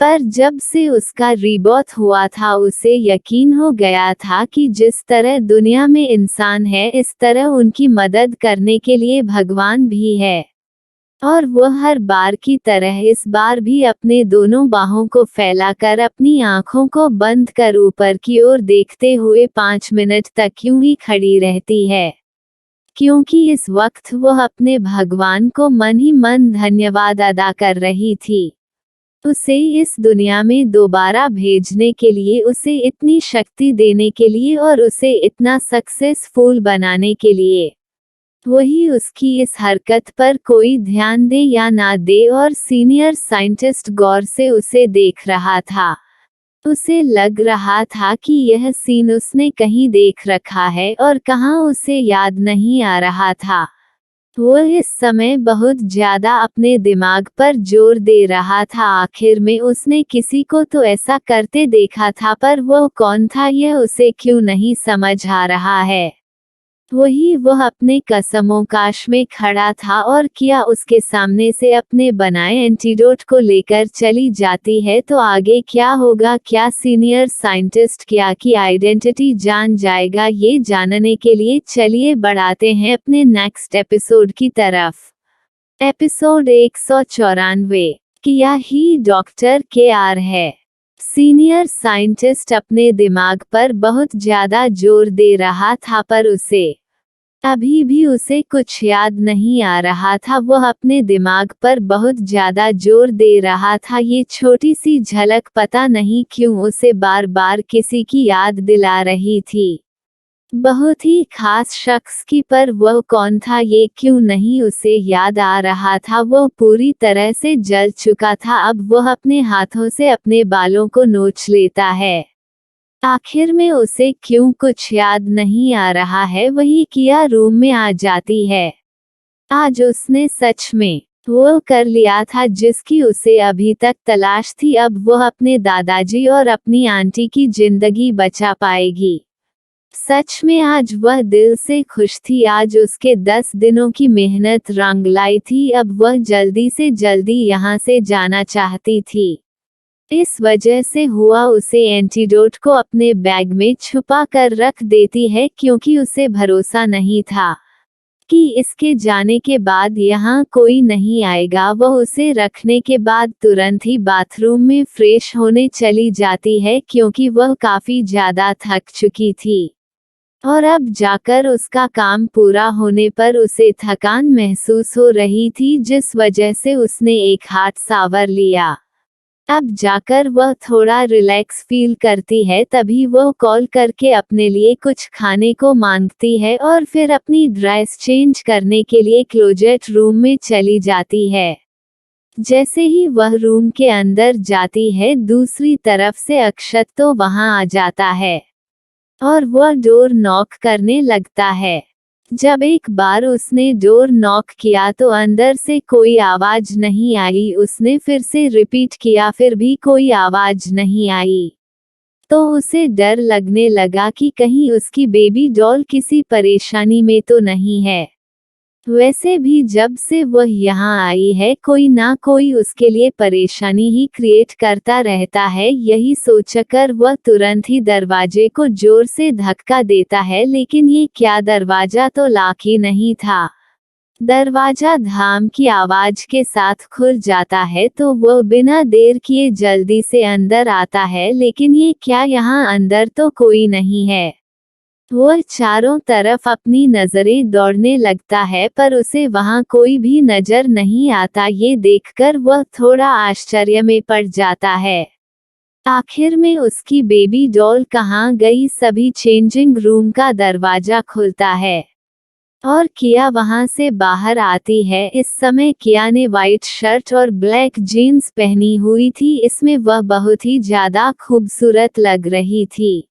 पर जब से उसका रीबॉर्थ हुआ था उसे यकीन हो गया था कि जिस तरह दुनिया में इंसान है, इस तरह उनकी मदद करने के लिए भगवान भी है। और वह हर बार की तरह इस बार भी अपने दोनों बाहों को फैलाकर अपनी आंखों को बंद कर ऊपर की ओर देखते हुए 5 मिनट तक यूं ही खड़ी रहती है, क्योंकि इस वक्त वह अपने भगवान को मन ही मन धन्यवाद अदा कर रही थी, उसे इस दुनिया में दोबारा भेजने के लिए, उसे इतनी शक्ति देने के लिए और उसे इतना सक्सेसफुल बनाने के लिए। वही उसकी इस हरकत पर कोई ध्यान दे या ना दे, और सीनियर साइंटिस्ट गौर से उसे देख रहा था। उसे लग रहा था कि यह सीन उसने कहीं देख रखा है और कहाँ उसे याद नहीं आ रहा था। वह इस समय बहुत ज्यादा अपने दिमाग पर जोर दे रहा था। आखिर में उसने किसी को तो ऐसा करते देखा था, पर वह कौन था यह उसे क्यों नहीं समझ आ रहा है। वही वह अपने कसमोकाश में खड़ा था और किया उसके सामने से अपने बनाए एंटीडोट को लेकर चली जाती है तो आगे क्या होगा? क्या सीनियर साइंटिस्ट क्या की आइडेंटिटी जान जाएगा? ये जानने के लिए चलिए बढ़ाते हैं अपने नेक्स्ट एपिसोड की तरफ। एपिसोड 194, किया ही डॉक्टर KR है। सीनियर साइंटिस्ट अपने दिमाग पर बहुत ज्यादा जोर दे रहा था, पर उसे अभी भी उसे कुछ याद नहीं आ रहा था। वह अपने दिमाग पर बहुत ज्यादा जोर दे रहा था। ये छोटी सी झलक पता नहीं क्यों उसे बार बार किसी की याद दिला रही थी, बहुत ही खास शख्स की। पर वह कौन था ये क्यों नहीं उसे याद आ रहा था। वह पूरी तरह से जल चुका था। अब वह अपने हाथों से अपने बालों को नोच लेता है। आखिर में उसे क्यों कुछ याद नहीं आ रहा है। वही किया रूम में आ जाती है। आज उसने सच में वो कर लिया था जिसकी उसे अभी तक तलाश थी। अब वह अपने दादाजी और अपनी आंटी की जिंदगी बचा पाएगी। सच में आज वह दिल से खुश थी। आज उसके 10 दिनों की मेहनत रंग लाई थी। अब वह जल्दी से जल्दी यहाँ से जाना चाहती थी। इस वजह से हुआ उसे एंटीडोट को अपने बैग में छुपा कर रख देती है, क्योंकि उसे भरोसा नहीं था कि इसके जाने के बाद यहाँ कोई नहीं आएगा। वह उसे रखने के बाद तुरंत ही बाथरूम में फ्रेश होने चली जाती है, क्योंकि वह काफी ज्यादा थक चुकी थी और अब जाकर उसका काम पूरा होने पर उसे थकान महसूस हो रही थी, जिस वजह से उसने एक हाथ सावर लिया। अब जाकर वह थोड़ा रिलैक्स फील करती है। तभी वह कॉल करके अपने लिए कुछ खाने को मांगती है और फिर अपनी ड्रेस चेंज करने के लिए क्लोजेट रूम में चली जाती है। जैसे ही वह रूम के अंदर जाती है, दूसरी तरफ से अक्षत तो वहां आ जाता है और वह डोर नॉक करने लगता है। जब एक बार उसने डोर नॉक किया तो अंदर से कोई आवाज नहीं आई। उसने फिर से रिपीट किया, फिर भी कोई आवाज नहीं आई। तो उसे डर लगने लगा कि कहीं उसकी बेबी डॉल किसी परेशानी में तो नहीं है। वैसे भी जब से वह यहाँ आई है, कोई ना कोई उसके लिए परेशानी ही क्रिएट करता रहता है। यही सोचकर वह तुरंत ही दरवाजे को जोर से धक्का देता है, लेकिन ये क्या, दरवाजा तो लॉक ही नहीं था। दरवाजा धाम की आवाज के साथ खुल जाता है तो वह बिना देर किए जल्दी से अंदर आता है, लेकिन ये क्या, यहाँ अंदर तो कोई नहीं है। वह चारों तरफ अपनी नजरें दौड़ने लगता है, पर उसे वहां कोई भी नजर नहीं आता। ये देखकर वह थोड़ा आश्चर्य में पड़ जाता है। आखिर में उसकी बेबी डॉल कहाँ गई। सभी चेंजिंग रूम का दरवाजा खुलता है और किया वहां से बाहर आती है। इस समय किया ने व्हाइट शर्ट और ब्लैक जीन्स पहनी हुई थी। इसमें वह बहुत ही ज्यादा खूबसूरत लग रही थी,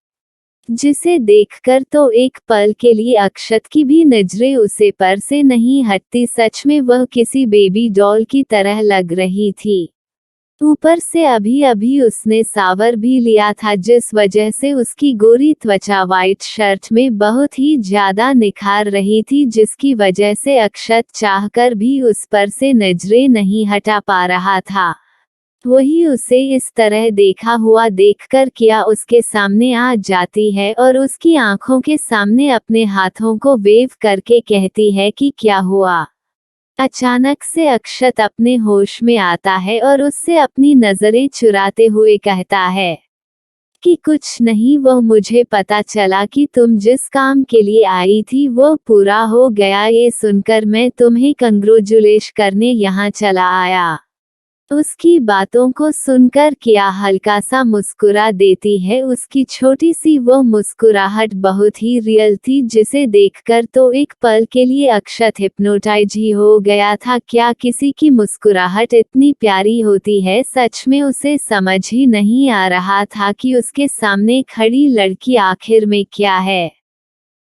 जिसे देखकर तो एक पल के लिए अक्षत की भी नजरें उसे पर से नहीं हटती। सच में वह किसी बेबी डॉल की तरह लग रही थी। ऊपर से अभी अभी उसने सावर भी लिया था, जिस वजह से उसकी गोरी त्वचा वाइट शर्ट में बहुत ही ज्यादा निखार रही थी, जिसकी वजह से अक्षत चाहकर भी उस पर से नजरें नहीं हटा पा रहा था। वही उसे इस तरह देखा हुआ देखकर किया उसके सामने आ जाती है और उसकी आंखों के सामने अपने हाथों को वेव करके कहती है कि क्या हुआ। अचानक से अक्षत अपने होश में आता है और उससे अपनी नजरें चुराते हुए कहता है कि कुछ नहीं, वह मुझे पता चला कि तुम जिस काम के लिए आई थी वो पूरा हो गया। ये सुनकर मैं तुम्हें कंग्रेचुलेट करने यहाँ चला आया। उसकी बातों को सुनकर किया हल्का सा मुस्कुरा देती है। उसकी छोटी सी वो मुस्कुराहट बहुत ही रियल थी, जिसे देखकर तो एक पल के लिए अक्षत हिप्नोटाइज ही हो गया था। क्या किसी की मुस्कुराहट इतनी प्यारी होती है। सच में उसे समझ ही नहीं आ रहा था कि उसके सामने खड़ी लड़की आखिर में क्या है,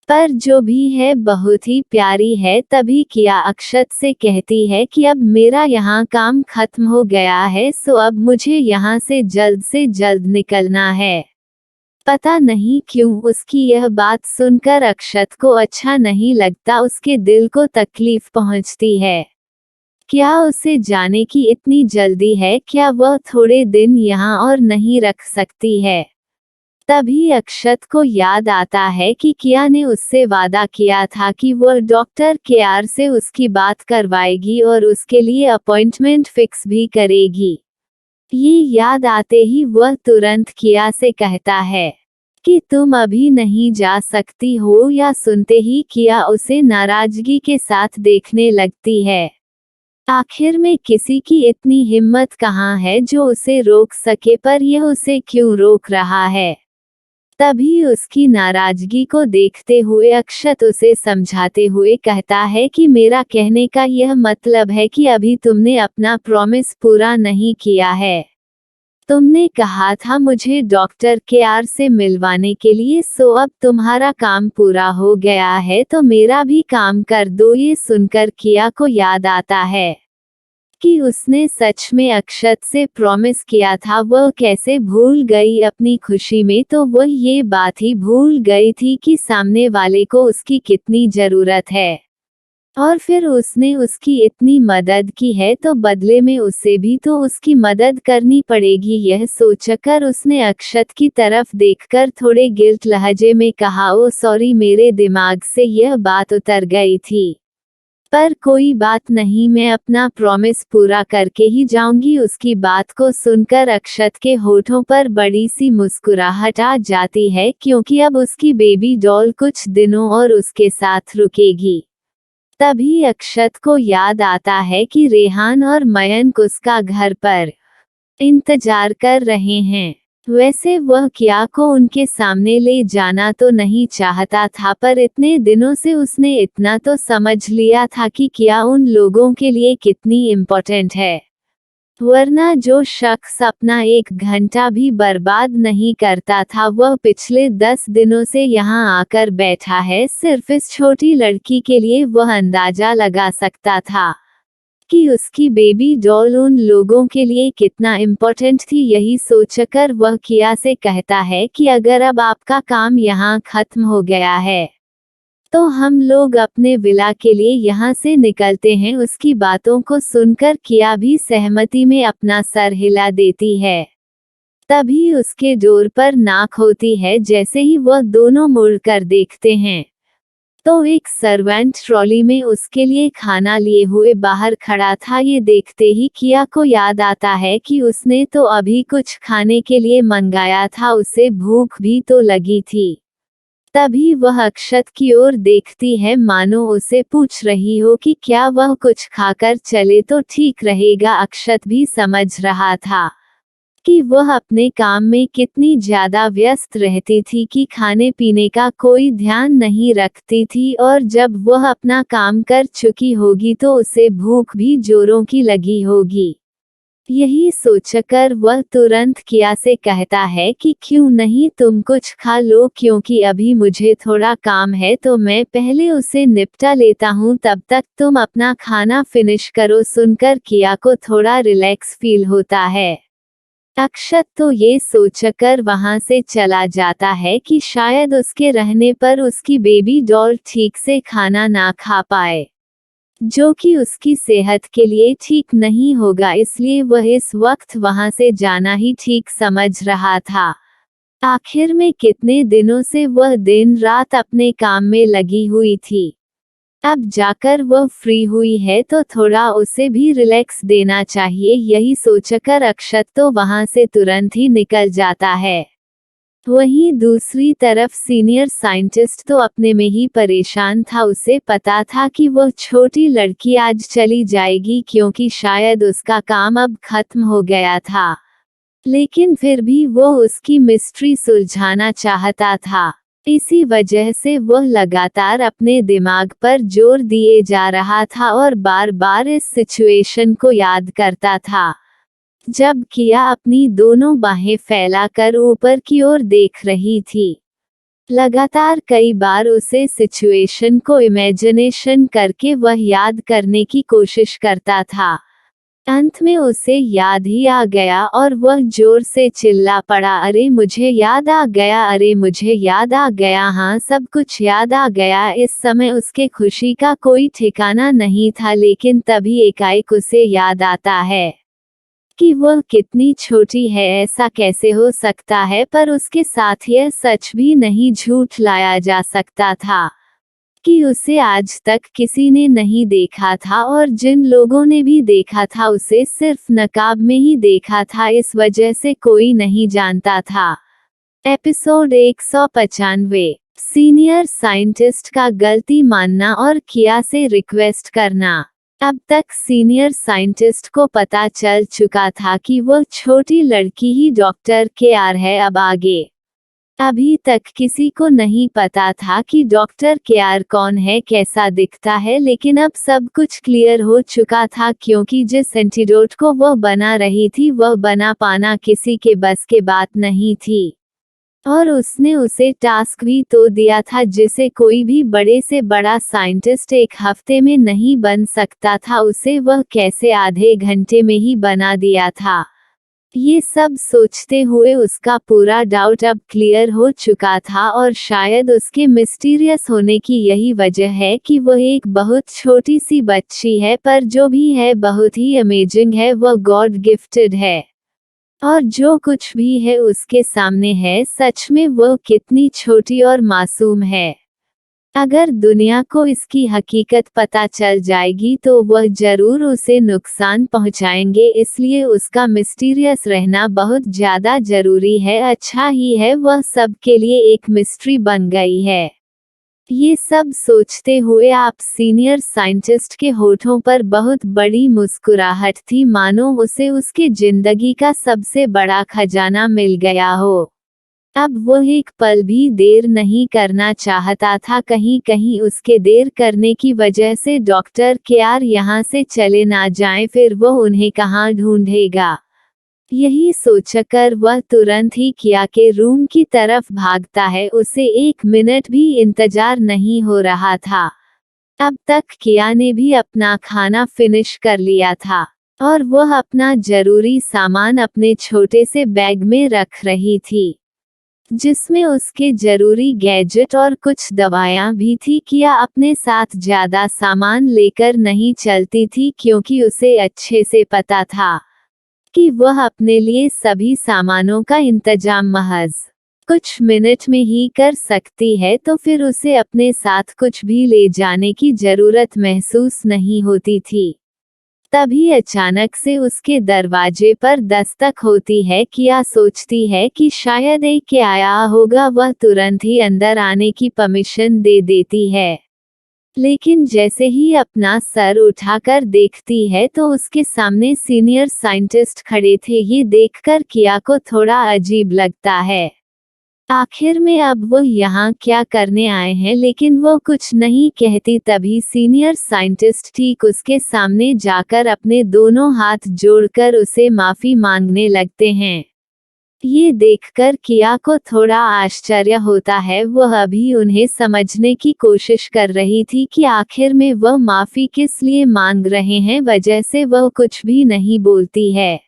पर जो भी है बहुत ही प्यारी है। तभी किया अक्षत से कहती है कि अब मेरा यहाँ काम खत्म हो गया है, सो अब मुझे यहाँ से जल्द निकलना है। पता नहीं क्यों उसकी यह बात सुनकर अक्षत को अच्छा नहीं लगता, उसके दिल को तकलीफ पहुँचती है। क्या उसे जाने की इतनी जल्दी है? क्या वह थोड़े दिन यहाँ और नहीं रख सकती है? तभी अक्षत को याद आता है कि किया ने उससे वादा किया था कि वह डॉक्टर केआर से उसकी बात करवाएगी और उसके लिए अपॉइंटमेंट फिक्स भी करेगी। ये याद आते ही वह तुरंत किया से कहता है कि तुम अभी नहीं जा सकती हो, या सुनते ही किया उसे नाराजगी के साथ देखने लगती है। आखिर में किसी की इतनी हिम्मत कहाँ है जो उसे रोक सके, पर यह उसे क्यों रोक रहा है? तभी उसकी नाराजगी को देखते हुए अक्षत उसे समझाते हुए कहता है कि मेरा कहने का यह मतलब है कि अभी तुमने अपना प्रॉमिस पूरा नहीं किया है। तुमने कहा था मुझे डॉक्टर केआर से मिलवाने के लिए, सो अब तुम्हारा काम पूरा हो गया है तो मेरा भी काम कर दो। ये सुनकर किया को याद आता है कि उसने सच में अक्षत से प्रॉमिस किया था। वह कैसे भूल गई अपनी खुशी में, तो वह ये बात ही भूल गई थी कि सामने वाले को उसकी कितनी जरूरत है, और फिर उसने उसकी इतनी मदद की है तो बदले में उसे भी तो उसकी मदद करनी पड़ेगी। यह सोचकर उसने अक्षत की तरफ देखकर थोड़े गिल्ट लहजे में कहा, ओ सॉरी, मेरे दिमाग से यह बात उतर गई थी, पर कोई बात नहीं, मैं अपना प्रॉमिस पूरा करके ही जाऊंगी। उसकी बात को सुनकर अक्षत के होठों पर बड़ी सी मुस्कुराहट आ जाती है, क्योंकि अब उसकी बेबी डॉल कुछ दिनों और उसके साथ रुकेगी। तभी अक्षत को याद आता है कि रेहान और मयंक उसका घर पर इंतजार कर रहे हैं। वैसे वह किया को उनके सामने ले जाना तो नहीं चाहता था, पर इतने दिनों से उसने इतना तो समझ लिया था कि किया उन लोगों के लिए कितनी इम्पोर्टेंट है, वरना जो शख्स अपना 1 घंटा भी बर्बाद नहीं करता था, वह पिछले 10 दिनों से यहाँ आकर बैठा है सिर्फ इस छोटी लड़की के लिए। वह अंदाजा लगा सकता था कि उसकी बेबी डॉल उन लोगों के लिए कितना इम्पोर्टेंट थी। यही सोचकर वह किया से कहता है कि अगर अब आपका काम यहाँ खत्म हो गया है तो हम लोग अपने विला के लिए यहाँ से निकलते हैं। उसकी बातों को सुनकर किया भी सहमति में अपना सर हिला देती है। तभी उसके डोर पर नाक होती है। जैसे ही वह दोनों मुड़कर देखते हैं तो एक सर्वेंट ट्रॉली में उसके लिए खाना लिए हुए बाहर खड़ा था। ये देखते ही किया को याद आता है कि उसने तो अभी कुछ खाने के लिए मंगाया था, उसे भूख भी तो लगी थी। तभी वह अक्षत की ओर देखती है, मानो उसे पूछ रही हो कि क्या वह कुछ खाकर चले तो ठीक रहेगा। अक्षत भी समझ रहा था कि वह अपने काम में कितनी ज्यादा व्यस्त रहती थी कि खाने पीने का कोई ध्यान नहीं रखती थी, और जब वह अपना काम कर चुकी होगी तो उसे भूख भी जोरों की लगी होगी। यही सोचकर वह तुरंत किया से कहता है कि क्यों नहीं तुम कुछ खा लो, क्योंकि अभी मुझे थोड़ा काम है तो मैं पहले उसे निपटा लेता हूँ, तब तक तुम अपना खाना फिनिश करो। सुनकर किया को थोड़ा रिलैक्स फील होता है। अक्षत तो ये सोचकर वहां से चला जाता है कि शायद उसके रहने पर उसकी बेबी डॉल ठीक से खाना ना खा पाए, जो कि उसकी सेहत के लिए ठीक नहीं होगा, इसलिए वह इस वक्त वहां से जाना ही ठीक समझ रहा था। आखिर में कितने दिनों से वह दिन रात अपने काम में लगी हुई थी, अब जाकर वह फ्री हुई है तो थोड़ा उसे भी रिलैक्स देना चाहिए। यही सोचकर अक्षत तो वहां से तुरंत ही निकल जाता है। वहीं दूसरी तरफ सीनियर साइंटिस्ट तो अपने में ही परेशान था। उसे पता था कि वह छोटी लड़की आज चली जाएगी, क्योंकि शायद उसका काम अब खत्म हो गया था, लेकिन फिर भी वो उसकी मिस्ट्री सुलझाना चाहता था। इसी वजह से वह लगातार अपने दिमाग पर जोर दिए जा रहा था और बार बार इस सिचुएशन को याद करता था जब किया अपनी दोनों बाहें फैलाकर ऊपर की ओर देख रही थी। लगातार कई बार उसे सिचुएशन को इमेजिनेशन करके वह याद करने की कोशिश करता था। अंत में उसे याद ही आ गया और वह जोर से चिल्ला पड़ा, अरे मुझे याद आ गया, अरे मुझे याद आ गया, हाँ सब कुछ याद आ गया। इस समय उसके खुशी का कोई ठिकाना नहीं था, लेकिन तभी एकाएक उसे याद आता है कि वह कितनी छोटी है, ऐसा कैसे हो सकता है, पर उसके साथ यह सच भी नहीं झूठ लाया जा सकता था कि उसे आज तक किसी ने नहीं देखा था, और जिन लोगों ने भी देखा था उसे सिर्फ नकाब में ही देखा था, इस वजह से कोई नहीं जानता था। एपिसोड 195। सीनियर साइंटिस्ट का गलती मानना और किया से रिक्वेस्ट करना। अब तक सीनियर साइंटिस्ट को पता चल चुका था कि वो छोटी लड़की ही डॉक्टर केआर है। अब आगे अभी तक किसी को नहीं पता था कि डॉक्टर केआर कौन है, कैसा दिखता है, लेकिन अब सब कुछ क्लियर हो चुका था, क्योंकि जिस एंटीडोट को वह बना रही थी वह बना पाना किसी के बस के बात नहीं थी। और उसने उसे टास्क भी तो दिया था जिसे कोई भी बड़े से बड़ा साइंटिस्ट एक हफ्ते में नहीं बन सकता था, उसे वह कैसे आधे घंटे में ही बना दिया था। ये सब सोचते हुए उसका पूरा डाउट अब क्लियर हो चुका था, और शायद उसके मिस्टीरियस होने की यही वजह है कि वह एक बहुत छोटी सी बच्ची है, पर जो भी है बहुत ही अमेजिंग है, वह गॉड गिफ्टेड है। और जो कुछ भी है उसके सामने है, सच में वह कितनी छोटी और मासूम है। अगर दुनिया को इसकी हकीकत पता चल जाएगी तो वह जरूर उसे नुकसान पहुंचाएंगे, इसलिए उसका मिस्टीरियस रहना बहुत ज्यादा जरूरी है। अच्छा ही है वह सब के लिए एक मिस्ट्री बन गई है। ये सब सोचते हुए आप सीनियर साइंटिस्ट के होठों पर बहुत बड़ी मुस्कुराहट थी, मानो उसे उसके जिंदगी का सबसे बड़ा खजाना मिल गया हो। अब वह एक पल भी देर नहीं करना चाहता था, कहीं कहीं उसके देर करने की वजह से डॉक्टर केआर यहाँ से चले ना जाएं, फिर वह उन्हें कहाँ ढूंढेगा। यही सोचकर वह तुरंत ही किया के रूम की तरफ भागता है। उसे 1 मिनट भी इंतजार नहीं हो रहा था। अब तक किया ने भी अपना खाना फिनिश कर लिया था और वह अपना जरूरी सामान अपने छोटे से बैग में रख रही थी, जिसमें उसके जरूरी गैजेट और कुछ दवाइयां भी थी। किया अपने साथ ज्यादा सामान लेकर नहीं चलती थी, क्योंकि उसे अच्छे से पता था कि वह अपने लिए सभी सामानों का इंतजाम महज कुछ मिनट में ही कर सकती है, तो फिर उसे अपने साथ कुछ भी ले जाने की जरूरत महसूस नहीं होती थी। तभी अचानक से उसके दरवाजे पर दस्तक होती है। किया सोचती है कि शायद एक आया होगा, वह तुरंत ही अंदर आने की परमिशन दे देती है, लेकिन जैसे ही अपना सर उठाकर देखती है तो उसके सामने सीनियर साइंटिस्ट खड़े थे। ये देखकर किया को थोड़ा अजीब लगता है। आखिर में अब वो यहाँ क्या करने आए हैं, लेकिन वो कुछ नहीं कहती। तभी सीनियर साइंटिस्ट ठीक उसके सामने जाकर अपने दोनों हाथ जोड़कर उसे माफी मांगने लगते हैं। ये देखकर किया को थोड़ा आश्चर्य होता है। वह अभी उन्हें समझने की कोशिश कर रही थी कि आखिर में वह माफी किस लिए मांग रहे हैं, वजह से वह कुछ भी नहीं बोलती है।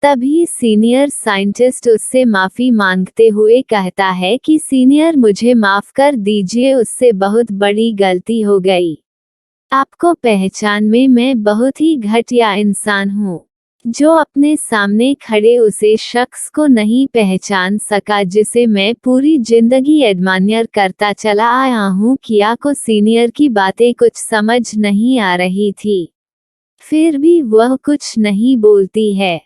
तभी सीनियर साइंटिस्ट उससे माफी मांगते हुए कहता है कि सीनियर, मुझे माफ कर दीजिए, उससे बहुत बड़ी गलती हो गई। आपको पहचान में मैं बहुत ही घटिया इंसान हूँ, जो अपने सामने खड़े उसे शख्स को नहीं पहचान सका जिसे मैं पूरी जिंदगी एडमायर करता चला आया हूँ। किया को सीनियर की बातें कुछ समझ नहीं आ रही थी, फिर भी वह कुछ नहीं बोलती है।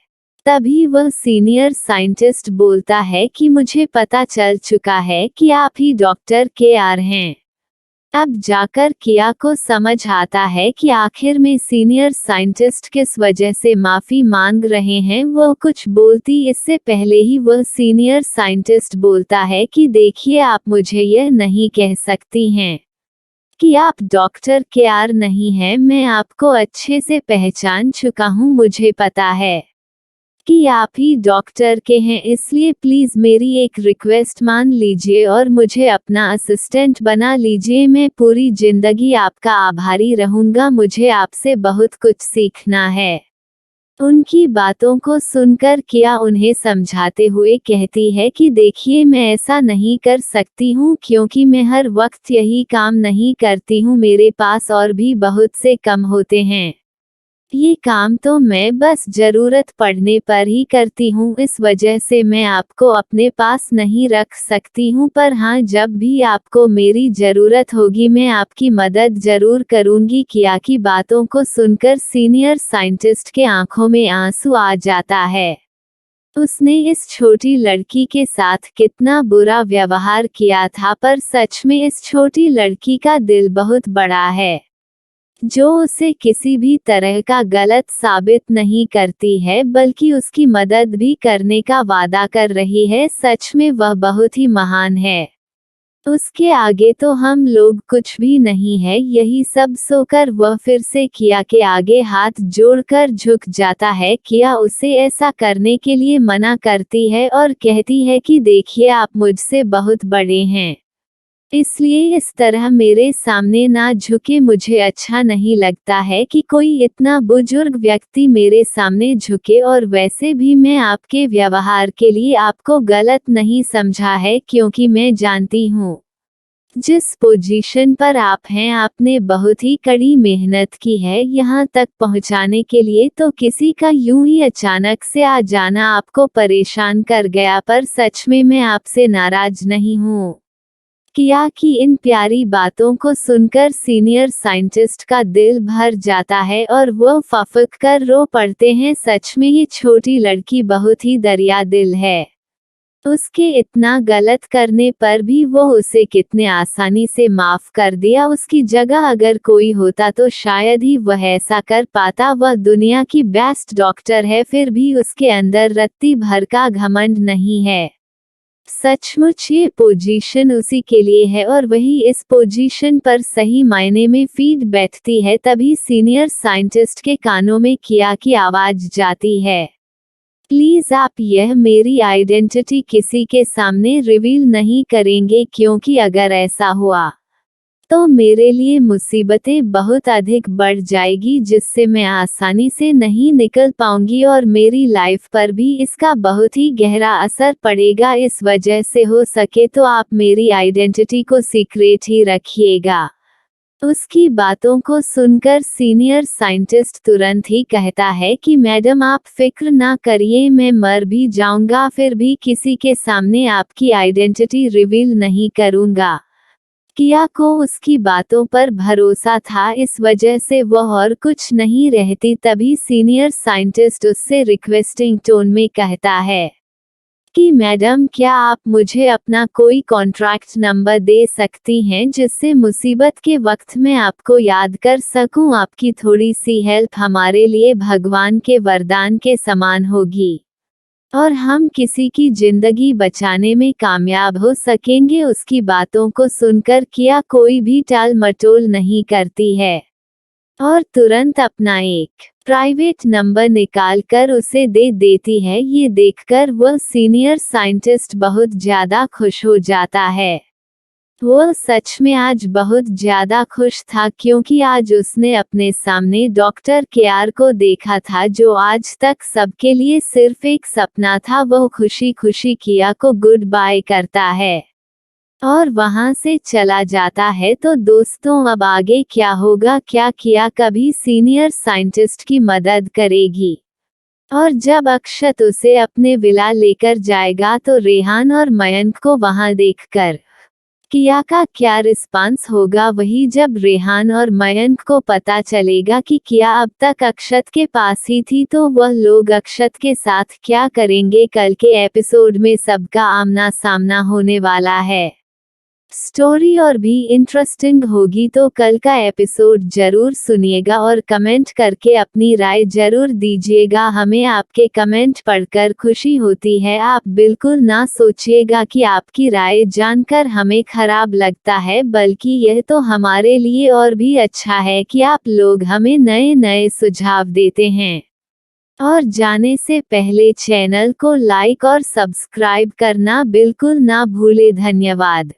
तभी वह सीनियर साइंटिस्ट बोलता है कि मुझे पता चल चुका है कि आप ही डॉक्टर केआर हैं। अब जाकर किया को समझ आता है कि आखिर में सीनियर साइंटिस्ट किस वजह से माफी मांग रहे हैं। वह कुछ बोलती इससे पहले ही वह सीनियर साइंटिस्ट बोलता है कि देखिए, आप मुझे यह नहीं कह सकती हैं कि आप डॉक्टर केआर नहीं हैं। मैं आपको अच्छे से पहचान चुका हूँ, मुझे पता है कि आप ही डॉक्टर के हैं, इसलिए प्लीज मेरी एक रिक्वेस्ट मान लीजिए और मुझे अपना असिस्टेंट बना लीजिए। मैं पूरी जिंदगी आपका आभारी रहूंगा, मुझे आपसे बहुत कुछ सीखना है। उनकी बातों को सुनकर किया उन्हें समझाते हुए कहती है कि देखिए, मैं ऐसा नहीं कर सकती हूँ, क्योंकि मैं हर वक्त यही काम नहीं करती हूँ, मेरे पास और भी बहुत से काम होते हैं। ये काम तो मैं बस जरूरत पड़ने पर ही करती हूँ, इस वजह से मैं आपको अपने पास नहीं रख सकती हूँ। पर हाँ, जब भी आपको मेरी जरूरत होगी मैं आपकी मदद जरूर करूँगी। किया की बातों को सुनकर सीनियर साइंटिस्ट के आंखों में आंसू आ जाता है। उसने इस छोटी लड़की के साथ कितना बुरा व्यवहार किया था, पर सच में इस छोटी लड़की का दिल बहुत बड़ा है, जो उसे किसी भी तरह का गलत साबित नहीं करती है, बल्कि उसकी मदद भी करने का वादा कर रही है। सच में वह बहुत ही महान है। उसके आगे तो हम लोग कुछ भी नहीं है। यही सब सोकर वह फिर से किया के आगे हाथ जोड़कर झुक जाता है। किया उसे ऐसा करने के लिए मना करती है और कहती है कि देखिए, आप मुझसे बहुत बड़े हैं, इसलिए इस तरह मेरे सामने ना झुके। मुझे अच्छा नहीं लगता है कि कोई इतना बुजुर्ग व्यक्ति मेरे सामने झुके, और वैसे भी मैं आपके व्यवहार के लिए आपको गलत नहीं समझा है, क्योंकि मैं जानती हूँ जिस पोजीशन पर आप हैं, आपने बहुत ही कड़ी मेहनत की है यहाँ तक पहुँचाने के लिए, तो किसी का यूं ही अचानक से आ जाना आपको परेशान कर गया। पर सच में मैं आपसे नाराज नहीं हूँ। किया की इन प्यारी बातों को सुनकर सीनियर साइंटिस्ट का दिल भर जाता है और वो फफक कर रो पड़ते हैं। सच में ये छोटी लड़की बहुत ही दरिया दिल है। उसके इतना गलत करने पर भी वो उसे कितने आसानी से माफ कर दिया। उसकी जगह अगर कोई होता तो शायद ही वह ऐसा कर पाता। वह दुनिया की बेस्ट डॉक्टर है, फिर भी उसके अंदर रत्ती भर का घमंड नहीं है। सचमुच ये पोजीशन उसी के लिए है, और वही इस पोजीशन पर सही मायने में फीड बैठती है। तभी सीनियर साइंटिस्ट के कानों में किया की आवाज जाती है, प्लीज आप यह मेरी आइडेंटिटी किसी के सामने रिवील नहीं करेंगे, क्योंकि अगर ऐसा हुआ तो मेरे लिए मुसीबतें बहुत अधिक बढ़ जाएगी, जिससे मैं आसानी से नहीं निकल पाऊंगी और मेरी लाइफ पर भी इसका बहुत ही गहरा असर पड़ेगा। इस वजह से हो सके तो आप मेरी आइडेंटिटी को सीक्रेट ही रखिएगा। उसकी बातों को सुनकर सीनियर साइंटिस्ट तुरंत ही कहता है कि मैडम आप फिक्र ना करिए, मैं मर भी जाऊंगा फिर भी किसी के सामने आपकी आइडेंटिटी रिवील नहीं करूंगा। किया को उसकी बातों पर भरोसा था, इस वजह से वह और कुछ नहीं रहती। तभी सीनियर साइंटिस्ट उससे रिक्वेस्टिंग टोन में कहता है कि मैडम क्या आप मुझे अपना कोई कॉन्ट्रैक्ट नंबर दे सकती हैं, जिससे मुसीबत के वक्त मैं आपको याद कर सकूं। आपकी थोड़ी सी हेल्प हमारे लिए भगवान के वरदान के समान होगी, और हम किसी की जिंदगी बचाने में कामयाब हो सकेंगे। उसकी बातों को सुनकर किया कोई भी टाल मटोल नहीं करती है और तुरंत अपना एक प्राइवेट नंबर निकाल कर उसे दे देती है। ये देखकर वह सीनियर साइंटिस्ट बहुत ज्यादा खुश हो जाता है। वो सच में आज बहुत ज्यादा खुश था, क्योंकि आज उसने अपने सामने डॉक्टर केआर को देखा था, जो आज तक सबके लिए सिर्फ एक सपना था। वो खुशी खुशी किया को गुड बाय करता है और वहां से चला जाता है। तो दोस्तों, अब आगे क्या होगा? क्या किया कभी सीनियर साइंटिस्ट की मदद करेगी? और जब अक्षत उसे अपने विला लेकर जाएगा तो रेहान और मयंक को वहां देखकर किया का क्या रिस्पांस होगा? वही जब रेहान और मयंक को पता चलेगा कि किया अब तक अक्षत के पास ही थी, तो वह लोग अक्षत के साथ क्या करेंगे? कल के एपिसोड में सबका आमना सामना होने वाला है। स्टोरी और भी इंटरेस्टिंग होगी, तो कल का एपिसोड जरूर सुनिएगा और कमेंट करके अपनी राय जरूर दीजिएगा। हमें आपके कमेंट पढ़कर खुशी होती है। आप बिल्कुल ना सोचिएगा कि आपकी राय जानकर हमें खराब लगता है, बल्कि यह तो हमारे लिए और भी अच्छा है कि आप लोग हमें नए नए सुझाव देते हैं। और जाने से पहले चैनल को लाइक और सब्सक्राइब करना बिल्कुल ना भूले। धन्यवाद।